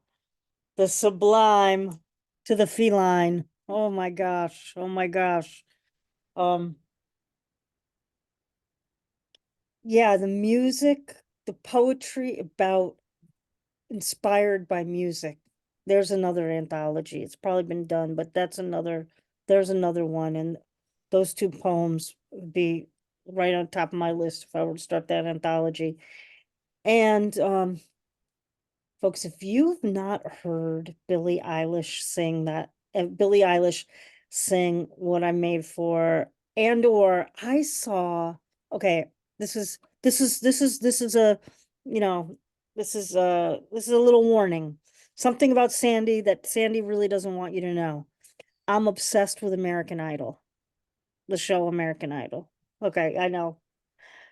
the sublime to the feline. Oh my gosh. Oh my gosh. Yeah, the music, the poetry about inspired by music. There's another anthology. It's probably been done, but there's another one. And those two poems would be right on top of my list if I were to start that anthology. And folks, if you've not heard Billie Eilish sing What I'm Made For, and or I saw, okay, this is a, you know, this is a little warning. Something about Sandy that Sandy really doesn't want you to know. I'm obsessed with American Idol, the show American Idol. Okay, I know.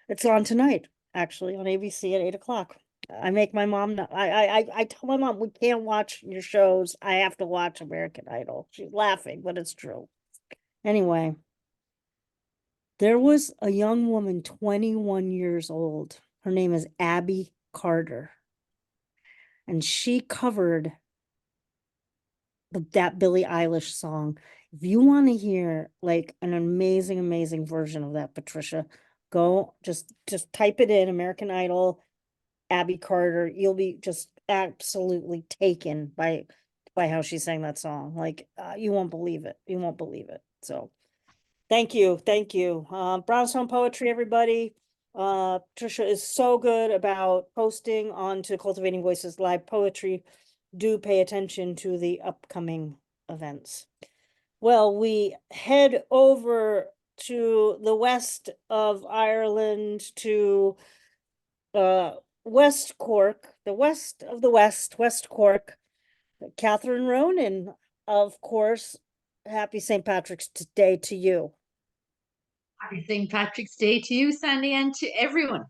It's on tonight, actually, on ABC at 8 o'clock. I make my mom, I tell my mom, we can't watch your shows. I have to watch American Idol. She's laughing, but it's true. Anyway, there was a young woman, 21 years old. Her name is Abby Carter. And she covered that Billie Eilish song. If you want to hear like an amazing, amazing version of that, Patricia, go just type it in, American Idol, Abby Carter. You'll be just absolutely taken by how she sang that song. Like you won't believe it. You won't believe it. So thank you. Brownstone Poetry, everybody. Patricia is so good about posting onto Cultivating Voices live poetry. Do pay attention to the upcoming events. Well, we head over to the west of Ireland to West Cork, the west of the West Cork. Kathryn Ronan, of course. Happy St. Patrick's Day to you. Happy St. Patrick's Day to you, Sandy, and to everyone.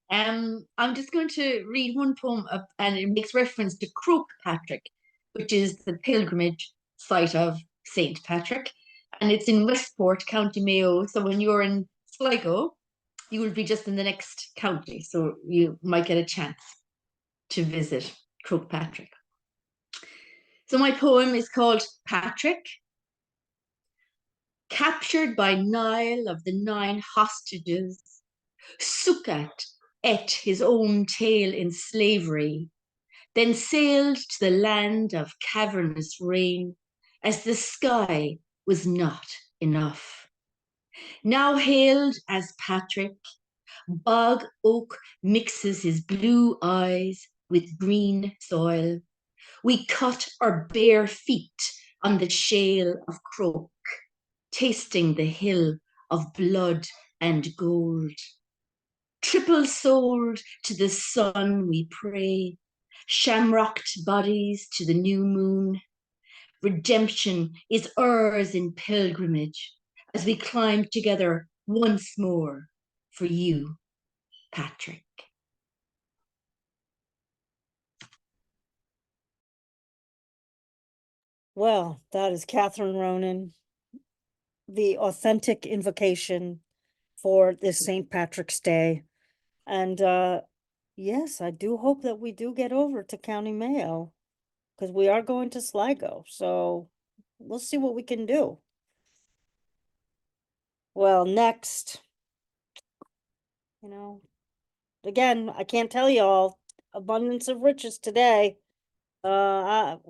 I'm just going to read one poem, and it makes reference to Croagh Patrick, which is the pilgrimage site of St. Patrick, and it's in Westport, County Mayo. So when you're in Sligo, you will be just in the next county, so you might get a chance to visit Croagh Patrick. So my poem is called Patrick. Captured by Niall of the 9 hostages, Succat ate his own tail in slavery, then sailed to the land of cavernous rain, as the sky was not enough. Now hailed as Patrick, bog oak mixes his blue eyes with green soil. We cut our bare feet on the shale of Croagh, tasting the hill of blood and gold. Triple-souled to the sun we pray, shamrocked bodies to the new moon. Redemption is ours in pilgrimage as we climb together once more for you, Patrick. Well, that is Kathryn Ronan, the authentic invocation for this St. Patrick's Day. And yes, I do hope that we do get over to County Mayo, because we are going to Sligo. So we'll see what we can do. Well, next, again, I can't tell you all, abundance of riches today. Wow,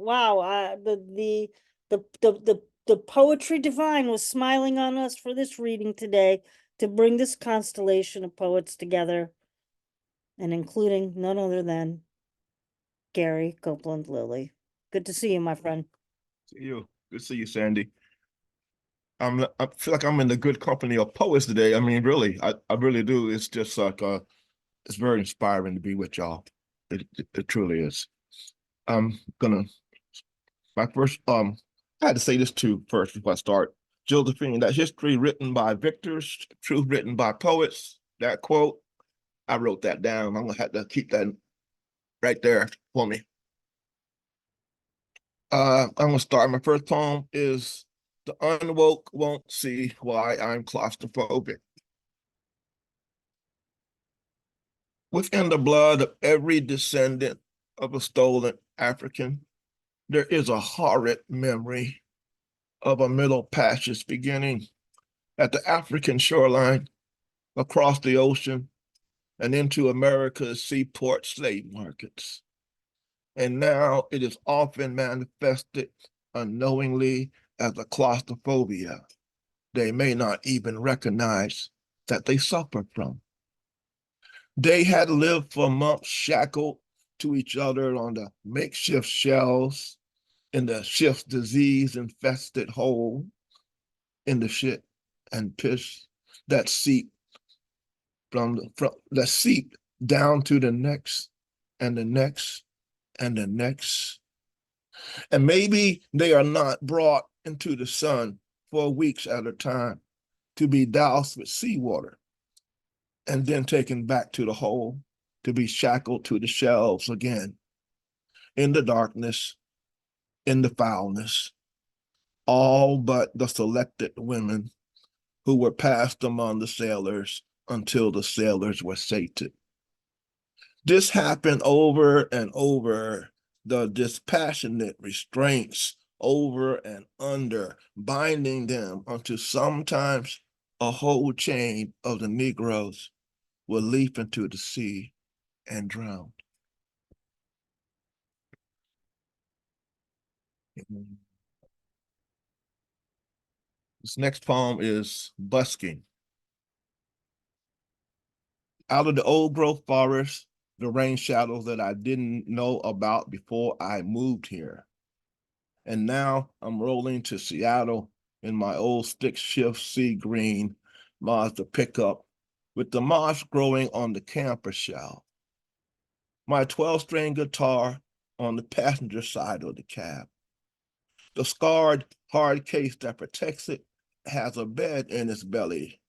the poetry divine was smiling on us for this reading today to bring this constellation of poets together, and including none other than Gary Copeland Lilley. Good to see you, my friend. See you. Good to see you, Sandy. I feel like I'm in the good company of poets today. I mean, really, I really do. It's just like it's very inspiring to be with y'all. It truly is. I'm gonna my first I had to say this too first before I start. Josephine, that history written by victors, truth written by poets. That quote, I wrote that down. I'm gonna have to keep that right there for me. I'm gonna start. My first poem is "The Unwoke Won't See Why I'm Claustrophobic." Within the blood of every descendant of a stolen African, there is a horrid memory of a Middle Passage beginning at the African shoreline, across the ocean, and into America's seaport slave markets. And now it is often manifested unknowingly as a claustrophobia they may not even recognize that they suffer from. They had lived for months shackled to each other on the makeshift shells in the ship's disease-infested hole, in the shit and piss that seep that seep down to the next and the next and the next. And maybe they are not brought into the sun for weeks at a time to be doused with seawater and then taken back to the hole to be shackled to the shelves again, in the darkness, in the foulness, all but the selected women who were passed among the sailors until the sailors were sated. This happened over and over, the dispassionate restraints over and under, binding them until sometimes a whole chain of the Negroes will leap into the sea and drown. This next poem is Busking. Out of the old growth forest, the rain shadows that I didn't know about before I moved here. And now I'm rolling to Seattle in my old stick shift sea green Mazda pickup with the moss growing on the camper shell. My 12-string guitar on the passenger side of the cab. The scarred hard case that protects it has a bed in its belly,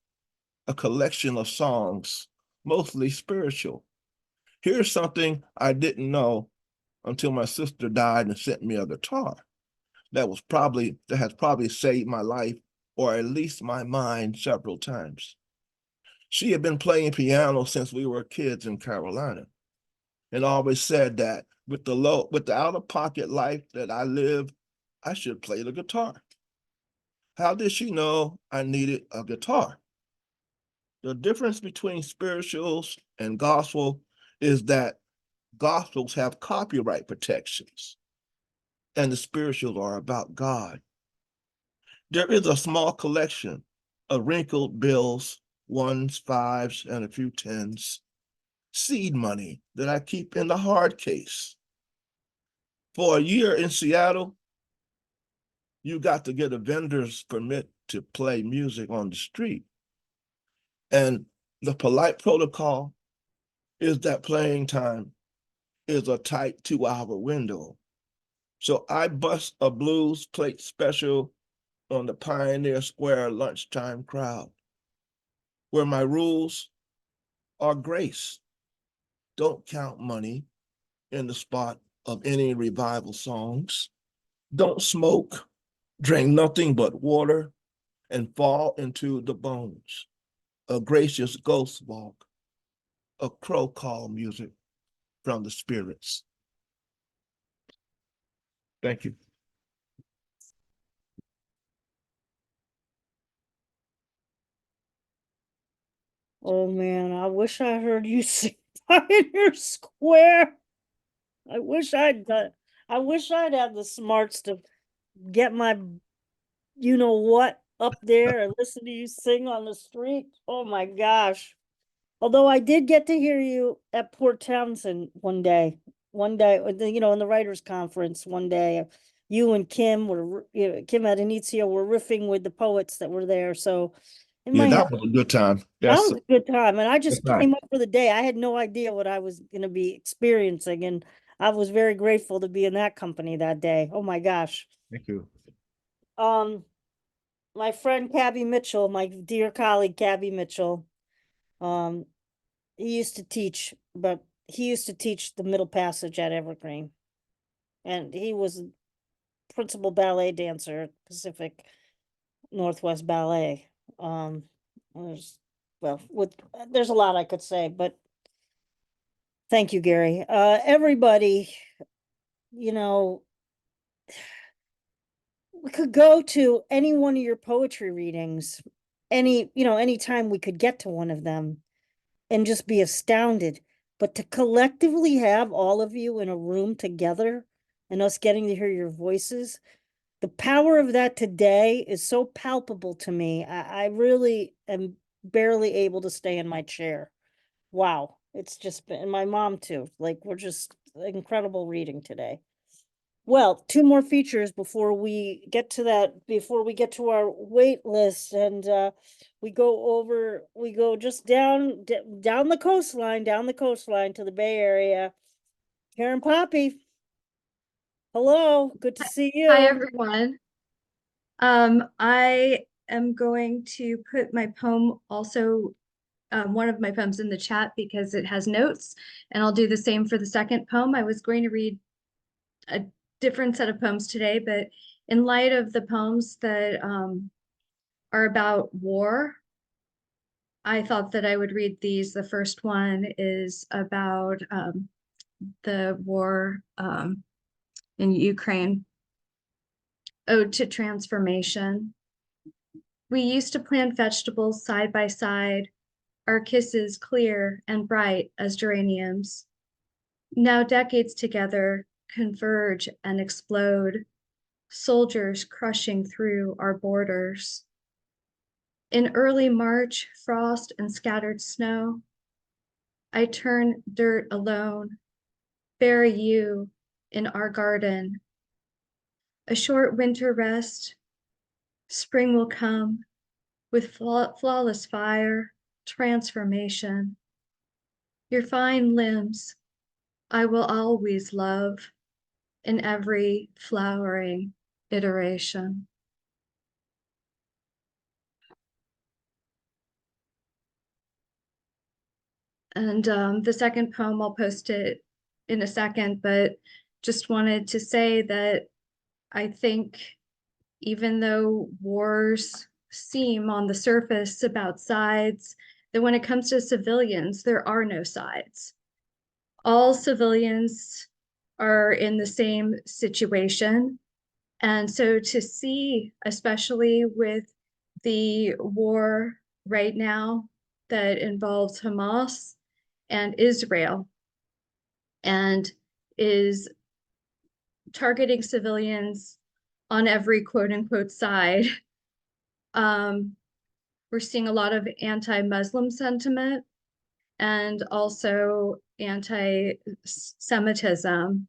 a collection of songs, mostly spiritual. Here's something I didn't know until my sister died and sent me a guitar that has probably saved my life, or at least my mind, several times. She had been playing piano since we were kids in Carolina, and always said that with the out-of-pocket life that I live, I should play the guitar. How did she know I needed a guitar? The difference between spirituals and gospel is that gospels have copyright protections, and the spirituals are about God. There is a small collection of wrinkled bills, ones, fives, and a few tens, seed money that I keep in the hard case. For a year in Seattle, you got to get a vendor's permit to play music on the street. And the polite protocol is that playing time is a tight 2-hour window. So I bust a blues plate special on the Pioneer Square lunchtime crowd, where my rules are grace. Don't count money in the spot of any revival songs. Don't smoke, drink nothing but water, and fall into the bones. A gracious ghost walk, a crow call music from the spirits. Thank you. Oh man, I wish I heard you sing Pioneer Square. I wish I'd have the smarts to get my you know what up there and listen to you sing on the street. Oh my gosh. Although I did get to hear you at Port Townsend one day, in the writers' conference one day, you and Kim Kim Adenizio were riffing with the poets that were there. So in Yeah, my head, that was a good time. that was a good time. And I just that's right. came up for the day. I had no idea what I was going to be experiencing. And I was very grateful to be in that company that day. Oh my gosh. Thank you. My friend Cabby Mitchell, my dear colleague Cabby Mitchell, he used to teach the middle passage at Evergreen. And he was principal ballet dancer at Pacific Northwest Ballet. There's a lot I could say, but thank you, Gary. Everybody, we could go to any one of your poetry readings, anytime we could get to one of them and just be astounded. But to collectively have all of you in a room together and us getting to hear your voices, the power of that today is so palpable to me. I really am barely able to stay in my chair. Wow. It's just been, and my mom too. Like, we're just incredible reading today. Well, 2 more features before we get to our wait list, and we go just down the coastline to the Bay Area. Karen Poppy. Hello, good to see you. Hi, everyone. I am going to put my poem also one of my poems in the chat because it has notes, and I'll do the same for the second poem. I was going to read a different set of poems today, but in light of the poems that are about war, I thought that I would read these. The first one is about the war in Ukraine. Ode to Transformation. We used to plant vegetables side by side, our kisses clear and bright as geraniums. Now decades together converge and explode, soldiers crushing through our borders. In early March, frost and scattered snow, I turn dirt alone, bury you in our garden. A short winter rest, spring will come with flawless fire, transformation. Your fine limbs I will always love in every flowering iteration. And the second poem, I'll post it in a second, but just wanted to say that I think even though wars seem on the surface about sides, that when it comes to civilians, there are no sides. All civilians are in the same situation. And so to see, especially with the war right now that involves Hamas and Israel and is targeting civilians on every quote unquote side, we're seeing a lot of anti-Muslim sentiment and also anti-Semitism.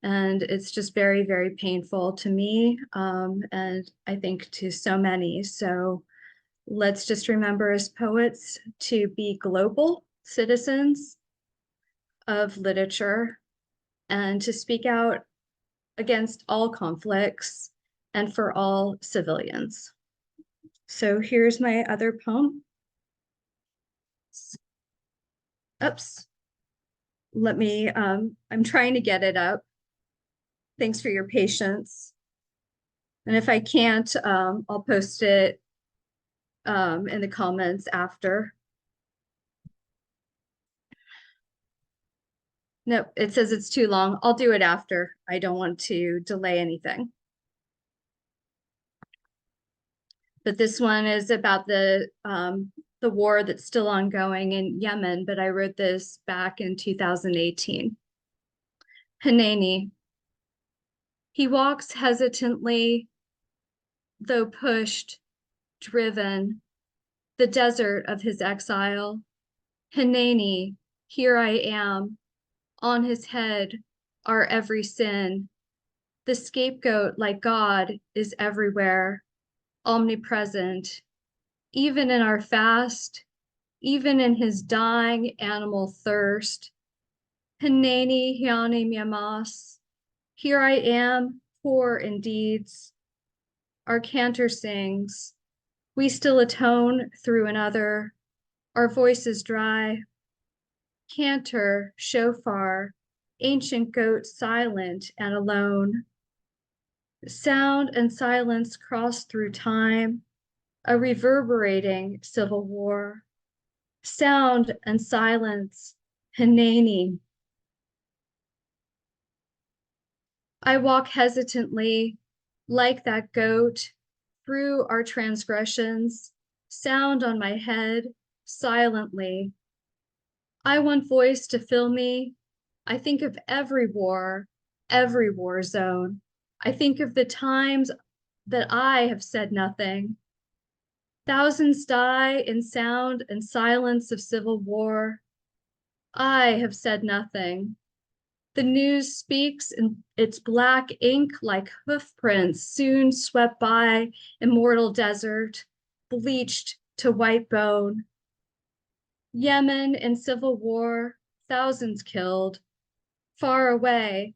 And it's just very, very painful to me, and I think to so many. So let's just remember as poets to be global citizens of literature and to speak out against all conflicts and for all civilians. So here's my other poem. Oops. Let me, I'm trying to get it up. Thanks for your patience. And if I can't, I'll post it in the comments after. No, it says it's too long. I'll do it after. I don't want to delay anything. But this one is about the war that's still ongoing in Yemen, but I wrote this back in 2018. Hanani. He walks hesitantly, though pushed, driven, the desert of his exile. Hanani, here I am, on his head are every sin. The scapegoat, like God, is everywhere, omnipresent, even in our fast, even in his dying animal thirst. Hanani Hyani Miamas, here I am, poor in deeds. Our cantor sings, we still atone through another, our voices dry. Cantor, shofar, ancient goat silent and alone. Sound and silence cross through time, a reverberating civil war. Sound and silence, Hanani. I walk hesitantly, like that goat, through our transgressions, sound on my head, silently. I want voice to fill me. I think of every war zone. I think of the times that I have said nothing. Thousands die in sound and silence of civil war. I have said nothing. The news speaks in its black ink like hoof prints soon swept by immortal desert, bleached to white bone. Yemen in civil war, thousands killed, far away,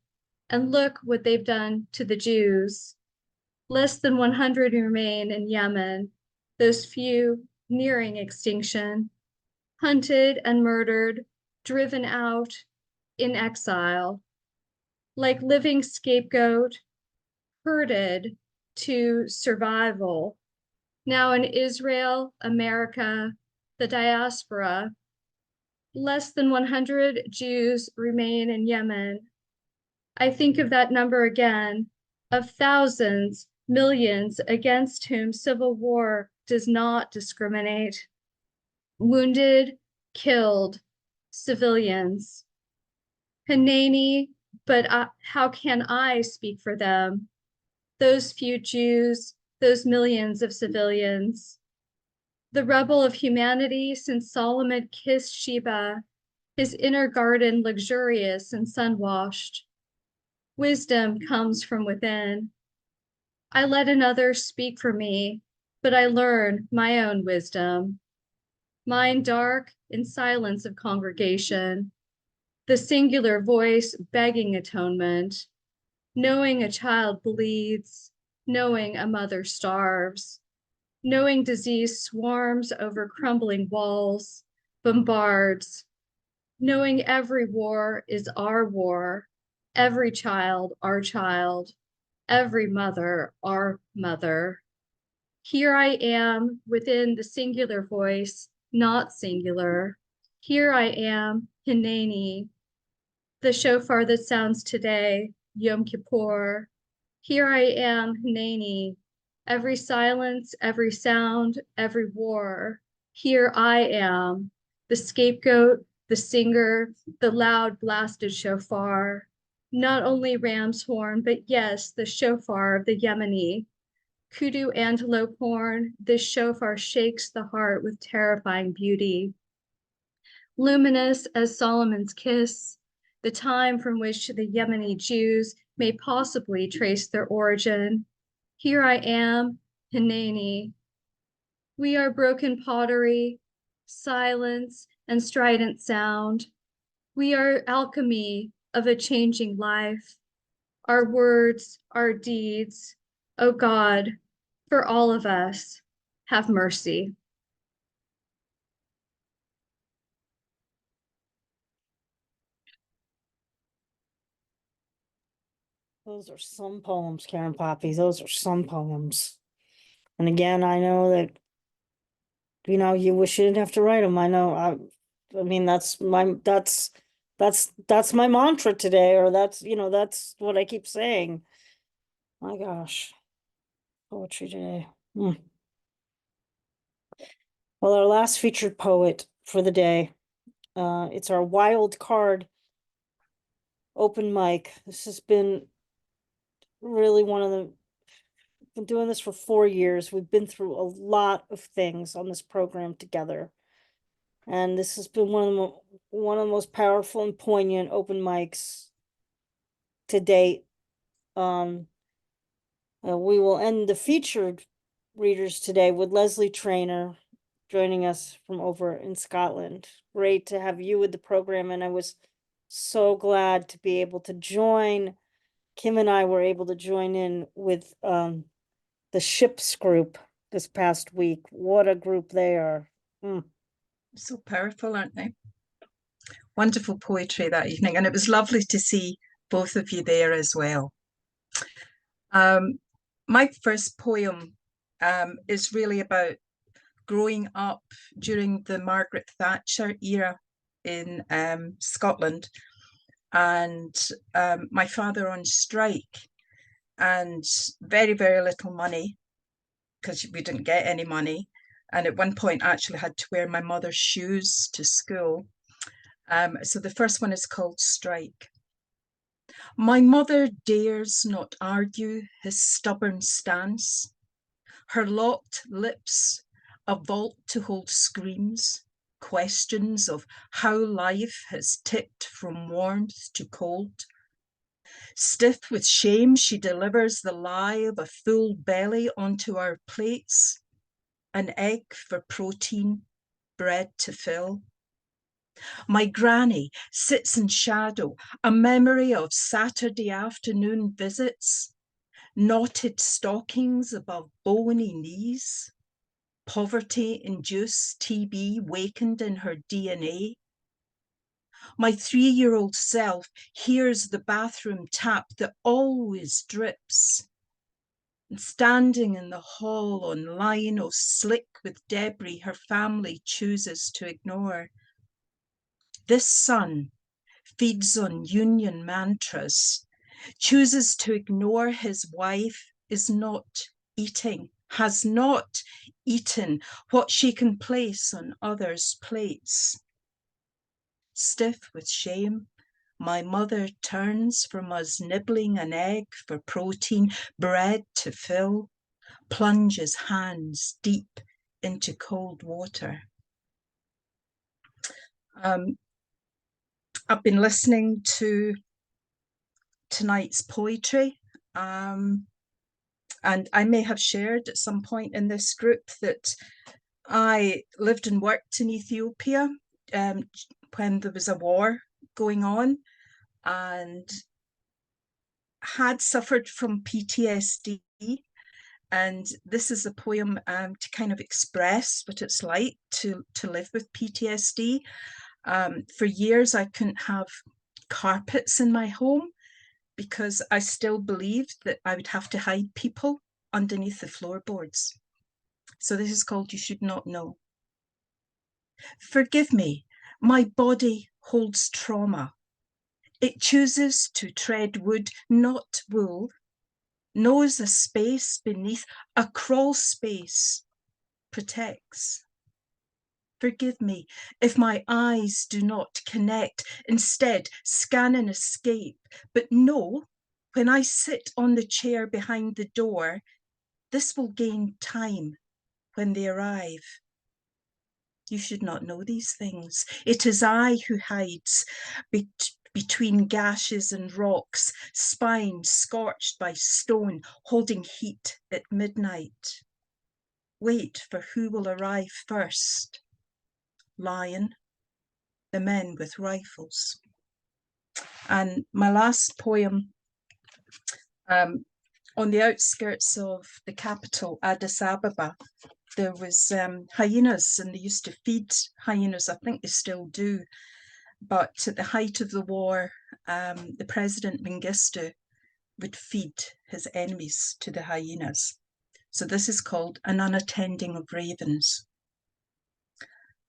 and look what they've done to the Jews. Less than 100 remain in Yemen, those few nearing extinction. hunted and murdered, driven out in exile, like living scapegoat, herded to survival. Now in Israel, America, the diaspora, less than 100 Jews remain in Yemen. I think of that number again, of thousands, millions against whom civil war does not discriminate. Wounded, killed, civilians. Hanani, but how can I speak for them? Those few Jews, those millions of civilians. The rebel of humanity since Solomon kissed Sheba, his inner garden luxurious and sun-washed. Wisdom comes from within. I let another speak for me, but I learn my own wisdom. Mine dark in silence of congregation, the singular voice begging atonement, knowing a child bleeds, knowing a mother starves, knowing disease swarms over crumbling walls, bombards, knowing every war is our war, every child our child, every mother our mother. Here I am within the singular voice, not singular. Here I am, Hineni, the shofar that sounds today, Yom Kippur. Here I am, Hineni, every silence, every sound, every war. Here I am, the scapegoat, the singer, the loud blasted shofar. Not only ram's horn, but yes, the shofar of the Yemeni. Kudu antelope horn, this shofar shakes the heart with terrifying beauty. Luminous as Solomon's kiss, the time from which the Yemeni Jews may possibly trace their origin. Here I am, Hineni. We are broken pottery, silence, and strident sound. We are alchemy of a changing life. Our words, our deeds, O God, for all of us, have mercy. Those are some poems, Karen Poppy. Those are some poems. And again, I know that, you wish you didn't have to write them. I know. I mean, that's my mantra today, or that's what I keep saying. My gosh, poetry today. Well, our last featured poet for the day. It's our wild card open mic. This has been really been doing this for 4 years. We've been through a lot of things on this program together. And this has been one of the most powerful and poignant open mics to date. We will end the featured readers today with Lesley Traynor joining us from over in Scotland. Great to have you with the program, and I was so glad to be able to join. Kim and I were able to join in with the Ships group this past week. What a group they are. So powerful, aren't they? Wonderful poetry that evening, and it was lovely to see both of you there as well. My first poem is really about growing up during the Margaret Thatcher era in Scotland, and my father on strike, and very, very little money because we didn't get any money. And at one point actually had to wear my mother's shoes to school. So the first one is called Strike. My mother dares not argue his stubborn stance. Her locked lips, a vault to hold screams, questions of how life has ticked from warmth to cold. Stiff with shame, she delivers the lie of a full belly onto our plates. An egg for protein, bread to fill. My granny sits in shadow, a memory of Saturday afternoon visits, knotted stockings above bony knees. Poverty-induced TB wakened in her DNA. My 3-year-old self hears the bathroom tap that always drips. And standing in the hall on lino slick with debris her family chooses to ignore. This son feeds on union mantras, chooses to ignore his wife, is not eating, has not eaten what she can place on others' plates. Stiff with shame, my mother turns from us nibbling an egg for protein, bread to fill, plunges hands deep into cold water. I've been listening to tonight's poetry, and I may have shared at some point in this group that I lived and worked in Ethiopia when there was a war going on, and had suffered from PTSD. And this is a poem to kind of express what it's like to live with PTSD. For years, I couldn't have carpets in my home because I still believed that I would have to hide people underneath the floorboards. So this is called You Should Not Know. Forgive me, my body holds trauma. It chooses to tread wood, not wool, knows a space beneath, a crawl space protects. Forgive me if my eyes do not connect, instead scan and escape, but know when I sit on the chair behind the door, this will gain time when they arrive. You should not know these things. It is I who hides between gashes and rocks, spine scorched by stone, holding heat at midnight. Wait for who will arrive first. Lion, the men with rifles. And my last poem, on the outskirts of the capital, Addis Ababa, there was hyenas, and they used to feed hyenas. I think they still do. But at the height of the war, the President Mengistu would feed his enemies to the hyenas. So this is called An Unattending of Ravens.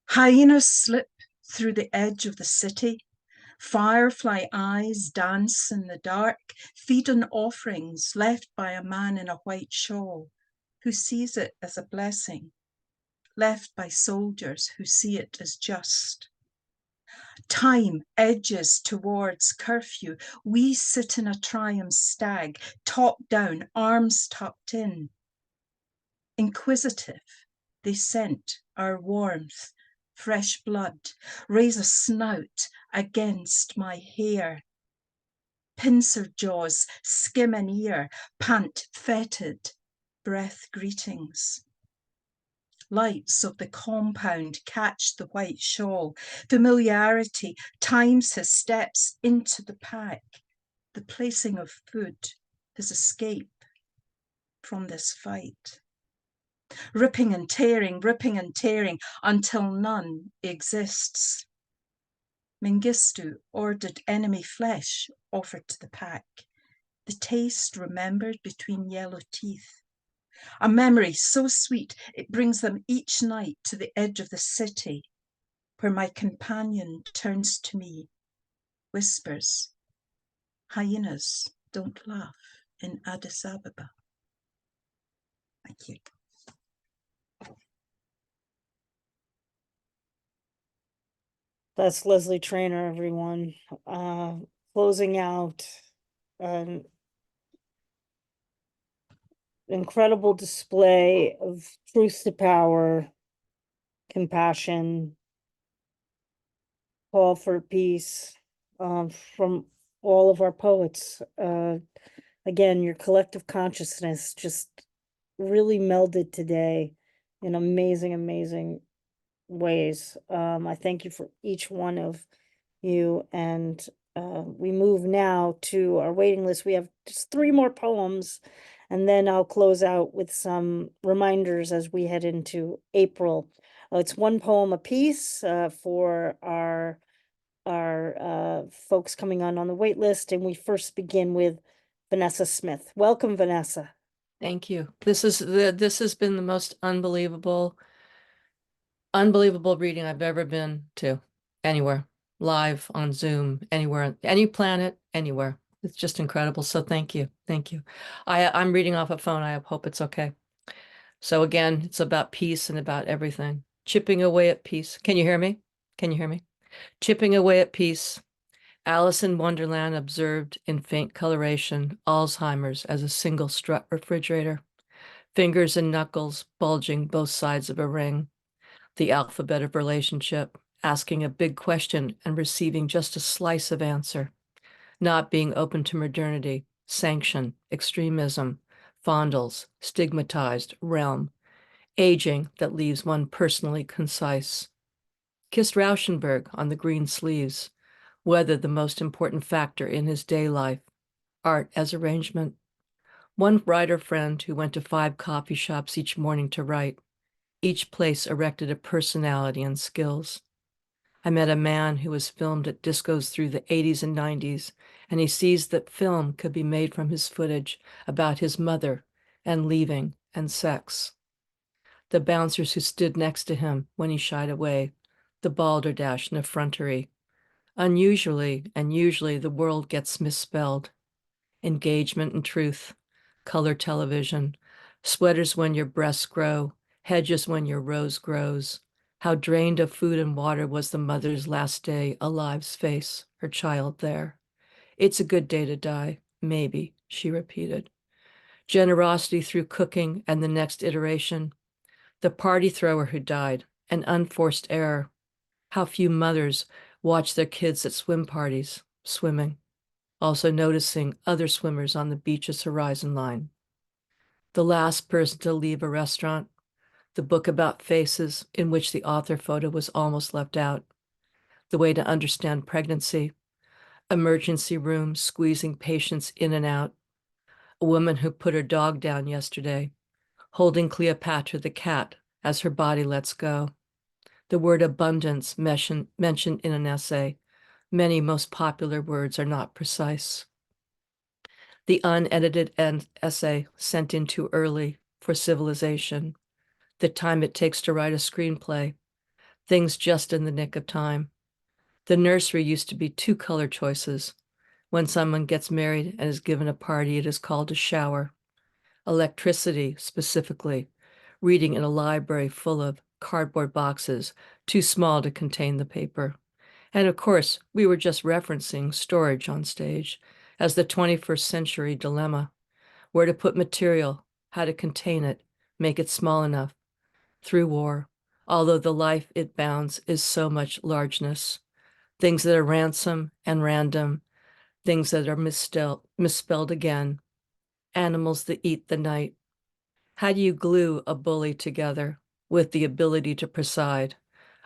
Hyenas slip through the edge of the city. Firefly eyes dance in the dark, feed on offerings left by a man in a white shawl who sees it as a blessing, left by soldiers who see it as just. Time edges towards curfew. We sit in a triumph stag, top down, arms tucked in. Inquisitive, they scent our warmth, fresh blood, raise a snout against my hair. Pincer jaws skim an ear, pant fetid, breath greetings. Lights of the compound catch the white shawl. Familiarity times his steps into the pack. The placing of food, his escape from this fight. Ripping and tearing until none exists. Mengistu ordered enemy flesh offered to the pack. The taste remembered between yellow teeth. A memory so sweet it brings them each night to the edge of the city, where my companion turns to me, whispers, hyenas don't laugh in Addis Ababa. Thank you. That's Lesley Traynor, everyone. Closing out an incredible display of truth to power, compassion, call for peace from all of our poets. Again, your collective consciousness just really melded today in amazing, amazing ways. I thank you for each one of you, and we move now to our waiting list. We have just 3 more poems, And then I'll close out with some reminders as we head into April. It's one poem apiece for our folks coming on the wait list, and we first begin with Vanessa Smith. Welcome, Vanessa. Thank you. This has been the most unbelievable reading I've ever been to, anywhere, live, on Zoom, anywhere, any planet, anywhere. It's just incredible. So thank you. Thank you. I'm reading off a phone. I hope it's okay. So again, it's about peace and about everything. Chipping away at peace. Can you hear me? Can you hear me? Chipping away at peace. Alice in Wonderland observed in faint coloration Alzheimer's as a single strut refrigerator. Fingers and knuckles bulging both sides of a ring. The alphabet of relationship, asking a big question and receiving just a slice of answer. Not being open to modernity, sanction, extremism, fondles, stigmatized realm. Aging that leaves one personally concise. Kissed Rauschenberg on the green sleeves. Weather the most important factor in his day life. Art as arrangement. One writer friend who went to 5 coffee shops each morning to write. Each place erected a personality and skills. I met a man who was filmed at discos through the 80s and 90s, and he sees that film could be made from his footage about his mother and leaving and sex. The bouncers who stood next to him when he shied away, the balderdash and effrontery. Unusually and usually the world gets misspelled. Engagement and truth, color television, sweaters when your breasts grow, hedges when your rose grows. How drained of food and water was the mother's last day, alive's face, her child there. It's a good day to die, maybe, she repeated. Generosity through cooking and the next iteration. The party thrower who died, an unforced error. How few mothers watch their kids at swim parties, swimming, also noticing other swimmers on the beach's horizon line. The last person to leave a restaurant, the book about faces in which the author photo was almost left out. The way to understand pregnancy, emergency room squeezing patients in and out. A woman who put her dog down yesterday, holding Cleopatra the cat as her body lets go. The word abundance mentioned in an essay. Many most popular words are not precise. The unedited essay sent in too early for civilization. The time it takes to write a screenplay. Things just in the nick of time. The nursery used to be 2 color choices. When someone gets married and is given a party, it is called a shower. Electricity, specifically. Reading in a library full of cardboard boxes, too small to contain the paper. And of course, we were just referencing storage on stage as the 21st century dilemma. Where to put material, how to contain it, make it small enough. Through war, although the life it bounds is so much largeness. Things that are ransom and random, things that are misspelled again. Animals that eat the night. How do you glue a bully together with the ability to preside?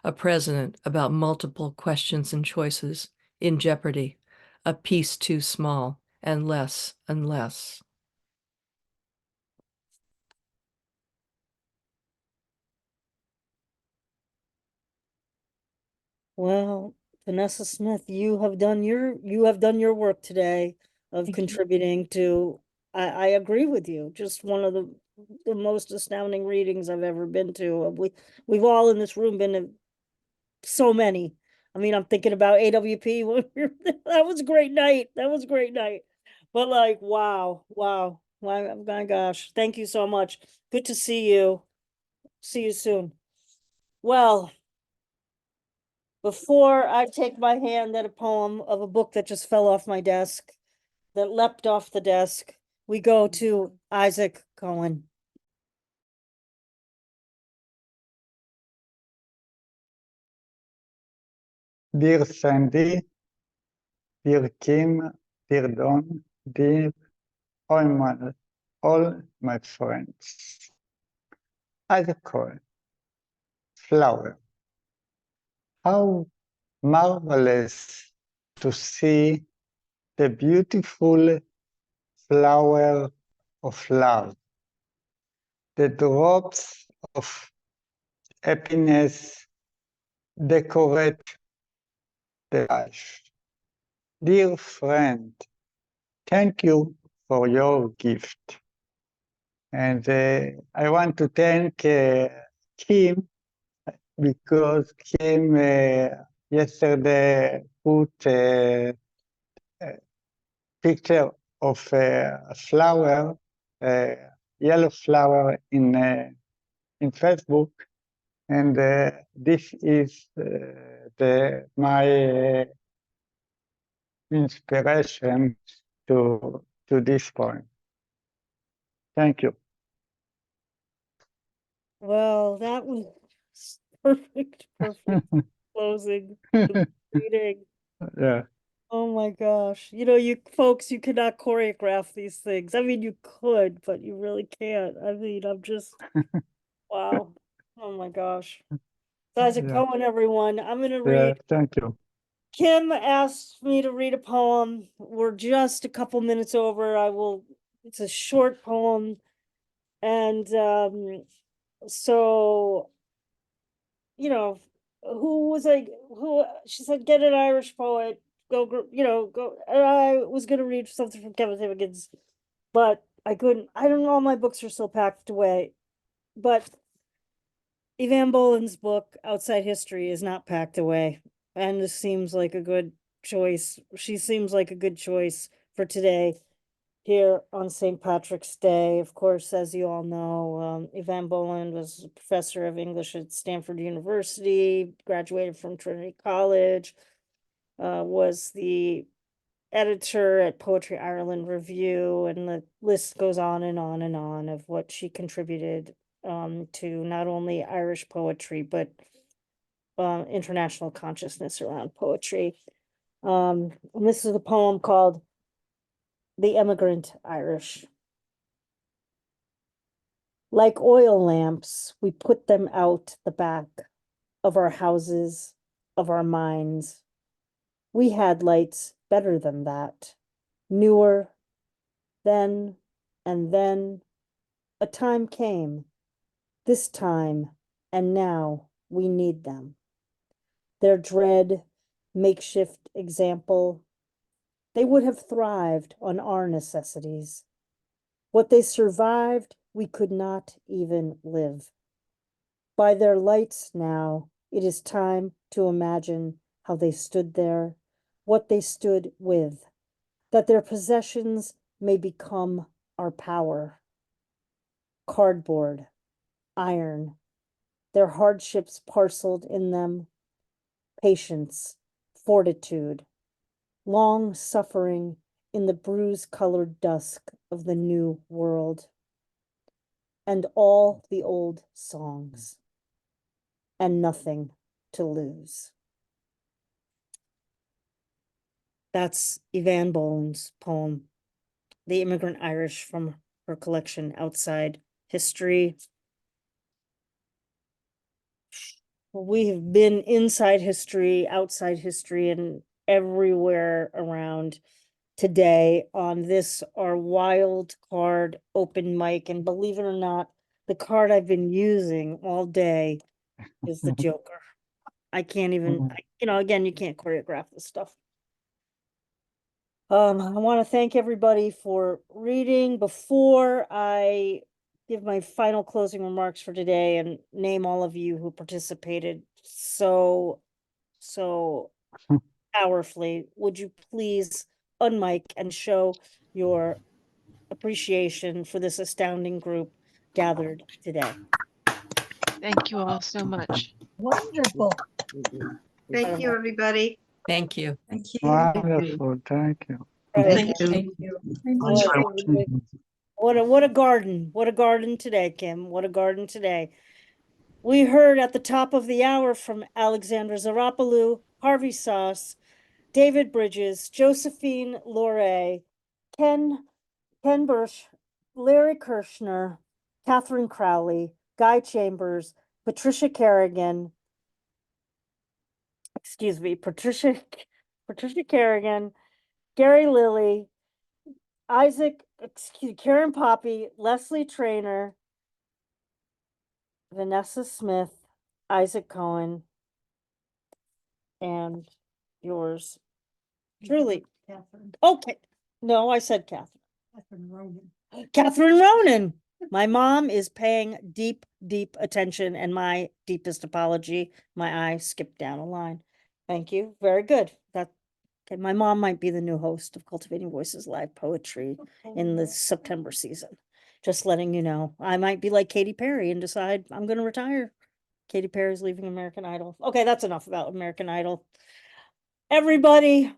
A president about multiple questions and choices in jeopardy, a piece too small and less and less. Well, Vanessa Smith, you have done your work today of contributing to, I agree with you, just one of the most astounding readings I've ever been to. We've all in this room been to so many. I mean, I'm thinking about AWP. That was a great night. That was a great night. But like, wow, my gosh, thank you so much. Good to see you. See you soon. Well, before I take my hand at a poem of a book that just fell off my desk, that leapt off the desk, we go to Isaac Cohen. Dear Sandy, dear Kim, dear Don, dear all my friends. Isaac Cohen, flower. How marvelous to see the beautiful flower of love. The drops of happiness decorate the life. Dear friend, thank you for your gift. And I want to thank Kim, because Kim yesterday put a picture of a flower, a yellow flower in Facebook, and this is my inspiration to this point. Thank you. Well, that was perfect, perfect closing to the reading. Yeah. Oh my gosh. You know, you folks, you cannot choreograph these things. I mean, you could, but you really can't. I mean, I'm just, wow. Oh my gosh. Isaac Yeah. Cohen, everyone. I'm going to Yeah, read. thank you. Kim asked me to read a poem. We're just a couple minutes over. It's a short poem. And so, you know, she said, get an Irish poet, go. And I was going to read something from Kevin Higgins, but I couldn't. I don't know, all my books are still packed away. But Eavan Boland's book, Outside History, is not packed away. And this seems like a good choice. She seems like a good choice for today here on St. Patrick's Day. Of course, as you all know, Eavan Boland was a professor of English at Stanford University, graduated from Trinity College, was the editor at Poetry Ireland Review, and the list goes on and on and on of what she contributed to not only Irish poetry, but international consciousness around poetry. And this is a poem called The Immigrant Irish. Like oil lamps, we put them out the back of our houses, of our minds. We had lights better than that, newer. Then, and then, a time came, this time, and now we need them. Their dread, makeshift example, they would have thrived on our necessities. What they survived, we could not even live. By their lights now, it is time to imagine how they stood there, what they stood with, that their possessions may become our power. Cardboard, iron, their hardships parceled in them, patience, fortitude, long suffering in the bruise-colored dusk of the new world, and all the old songs, and nothing to lose. That's Eavan Boland's poem, The Immigrant Irish, from her collection Outside History. We have been inside history, outside history, and everywhere around today on this, our wild card open mic. And believe it or not, the card I've been using all day is the Joker. I can't even, again, you can't choreograph this stuff. I want to thank everybody for reading. Before I give my final closing remarks for today and name all of you who participated so powerfully, would you please unmic and show your appreciation for this astounding group gathered today? Thank you all so much. Wonderful. Thank you, everybody. Thank you. Thank you. Wonderful, thank you. Thank you. Thank you. What a garden. What a garden today, Kim. What a garden today. We heard at the top of the hour from Alexandra Psaropoulou, Harvey Soss, David Brydges, Josephine LoRe, Ken Burch, Larry Kerschner, Kathryn Crowley, Guy Chambers, Patricia Carragon, Patricia Carragon, Gary Lilley, Karen Poppy, Lesley Traynor, Vanessa Smith, Isaac Cohen, and yours truly. Kathryn. Okay, no, I said Kathryn. Kathryn Ronan. Kathryn Ronan. My mom is paying deep, deep attention, and my deepest apology. My eye skipped down a line. Thank you. Very good. Okay. My mom might be the new host of Cultivating Voices Live Poetry in the September season. Just letting you know. I might be like Katy Perry and decide I'm going to retire. Katy Perry's leaving American Idol. Okay, that's enough about American Idol. Everybody,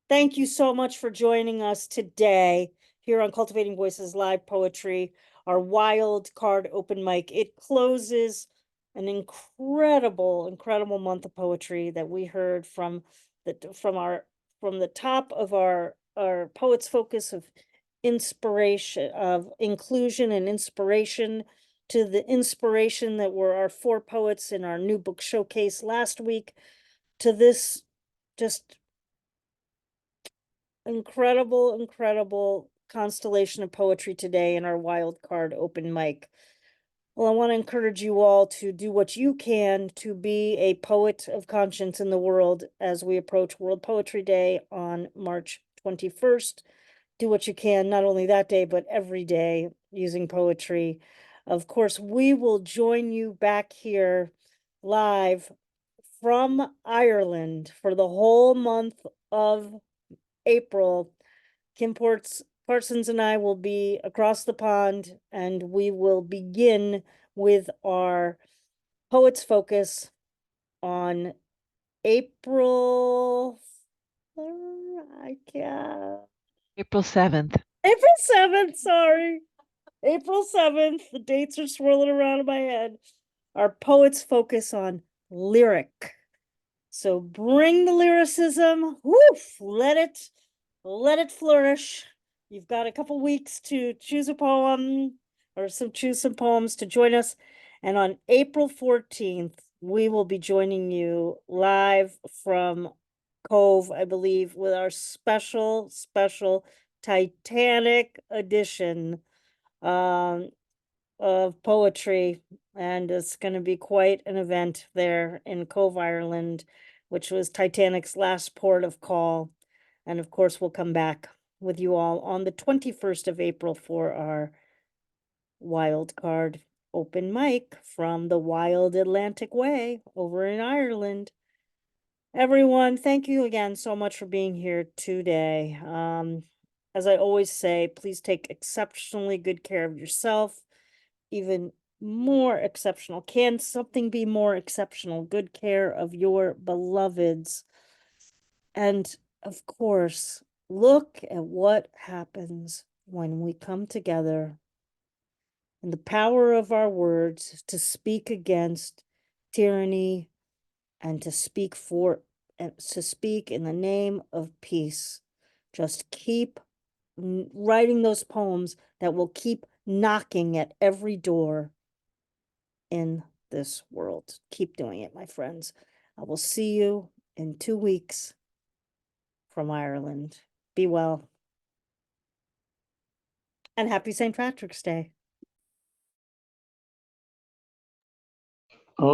thank you so much for joining us today here on Cultivating Voices Live Poetry, our wild card open mic. It closes an incredible, incredible month of poetry that we heard from the top of our Poets Focus of inspiration, of inclusion and inspiration, to the inspiration that were our 4 poets in our new book showcase last week, to this just incredible constellation of poetry today in our wild card open mic. Well, I want to encourage you all to do what you can to be a poet of conscience in the world as we approach World Poetry Day on March 21st. Do what you can, not only that day, but every day using poetry. Of course, we will join you back here live from Ireland for the whole month of April. Kim Parsons and I will be across the pond, and we will begin with our Poets Focus on April. I can't. April 7th. April 7th, sorry. April 7th. The dates are swirling around in my head. Our Poets Focus on lyric. So bring the lyricism. Woof, let it flourish. You've got a couple weeks to choose a poem or choose some poems to join us. And on April 14th, we will be joining you live from Cove, I believe, with our special Titanic edition of poetry. And it's going to be quite an event there in Cove, Ireland, which was Titanic's last port of call. And of course, we'll come back with you all on the 21st of April for our wild card open mic from the Wild Atlantic Way over in Ireland. Everyone, thank you again so much for being here today. As I always say, please take exceptionally good care of yourself. Even more exceptional. Can something be more exceptional? Good care of your beloveds. And of course, look at what happens when we come together and the power of our words to speak against tyranny and to speak in the name of peace. Just keep writing those poems that will keep knocking at every door in this world. Keep doing it, my friends. I will see you in 2 weeks from Ireland. Be well. And happy St. Patrick's Day.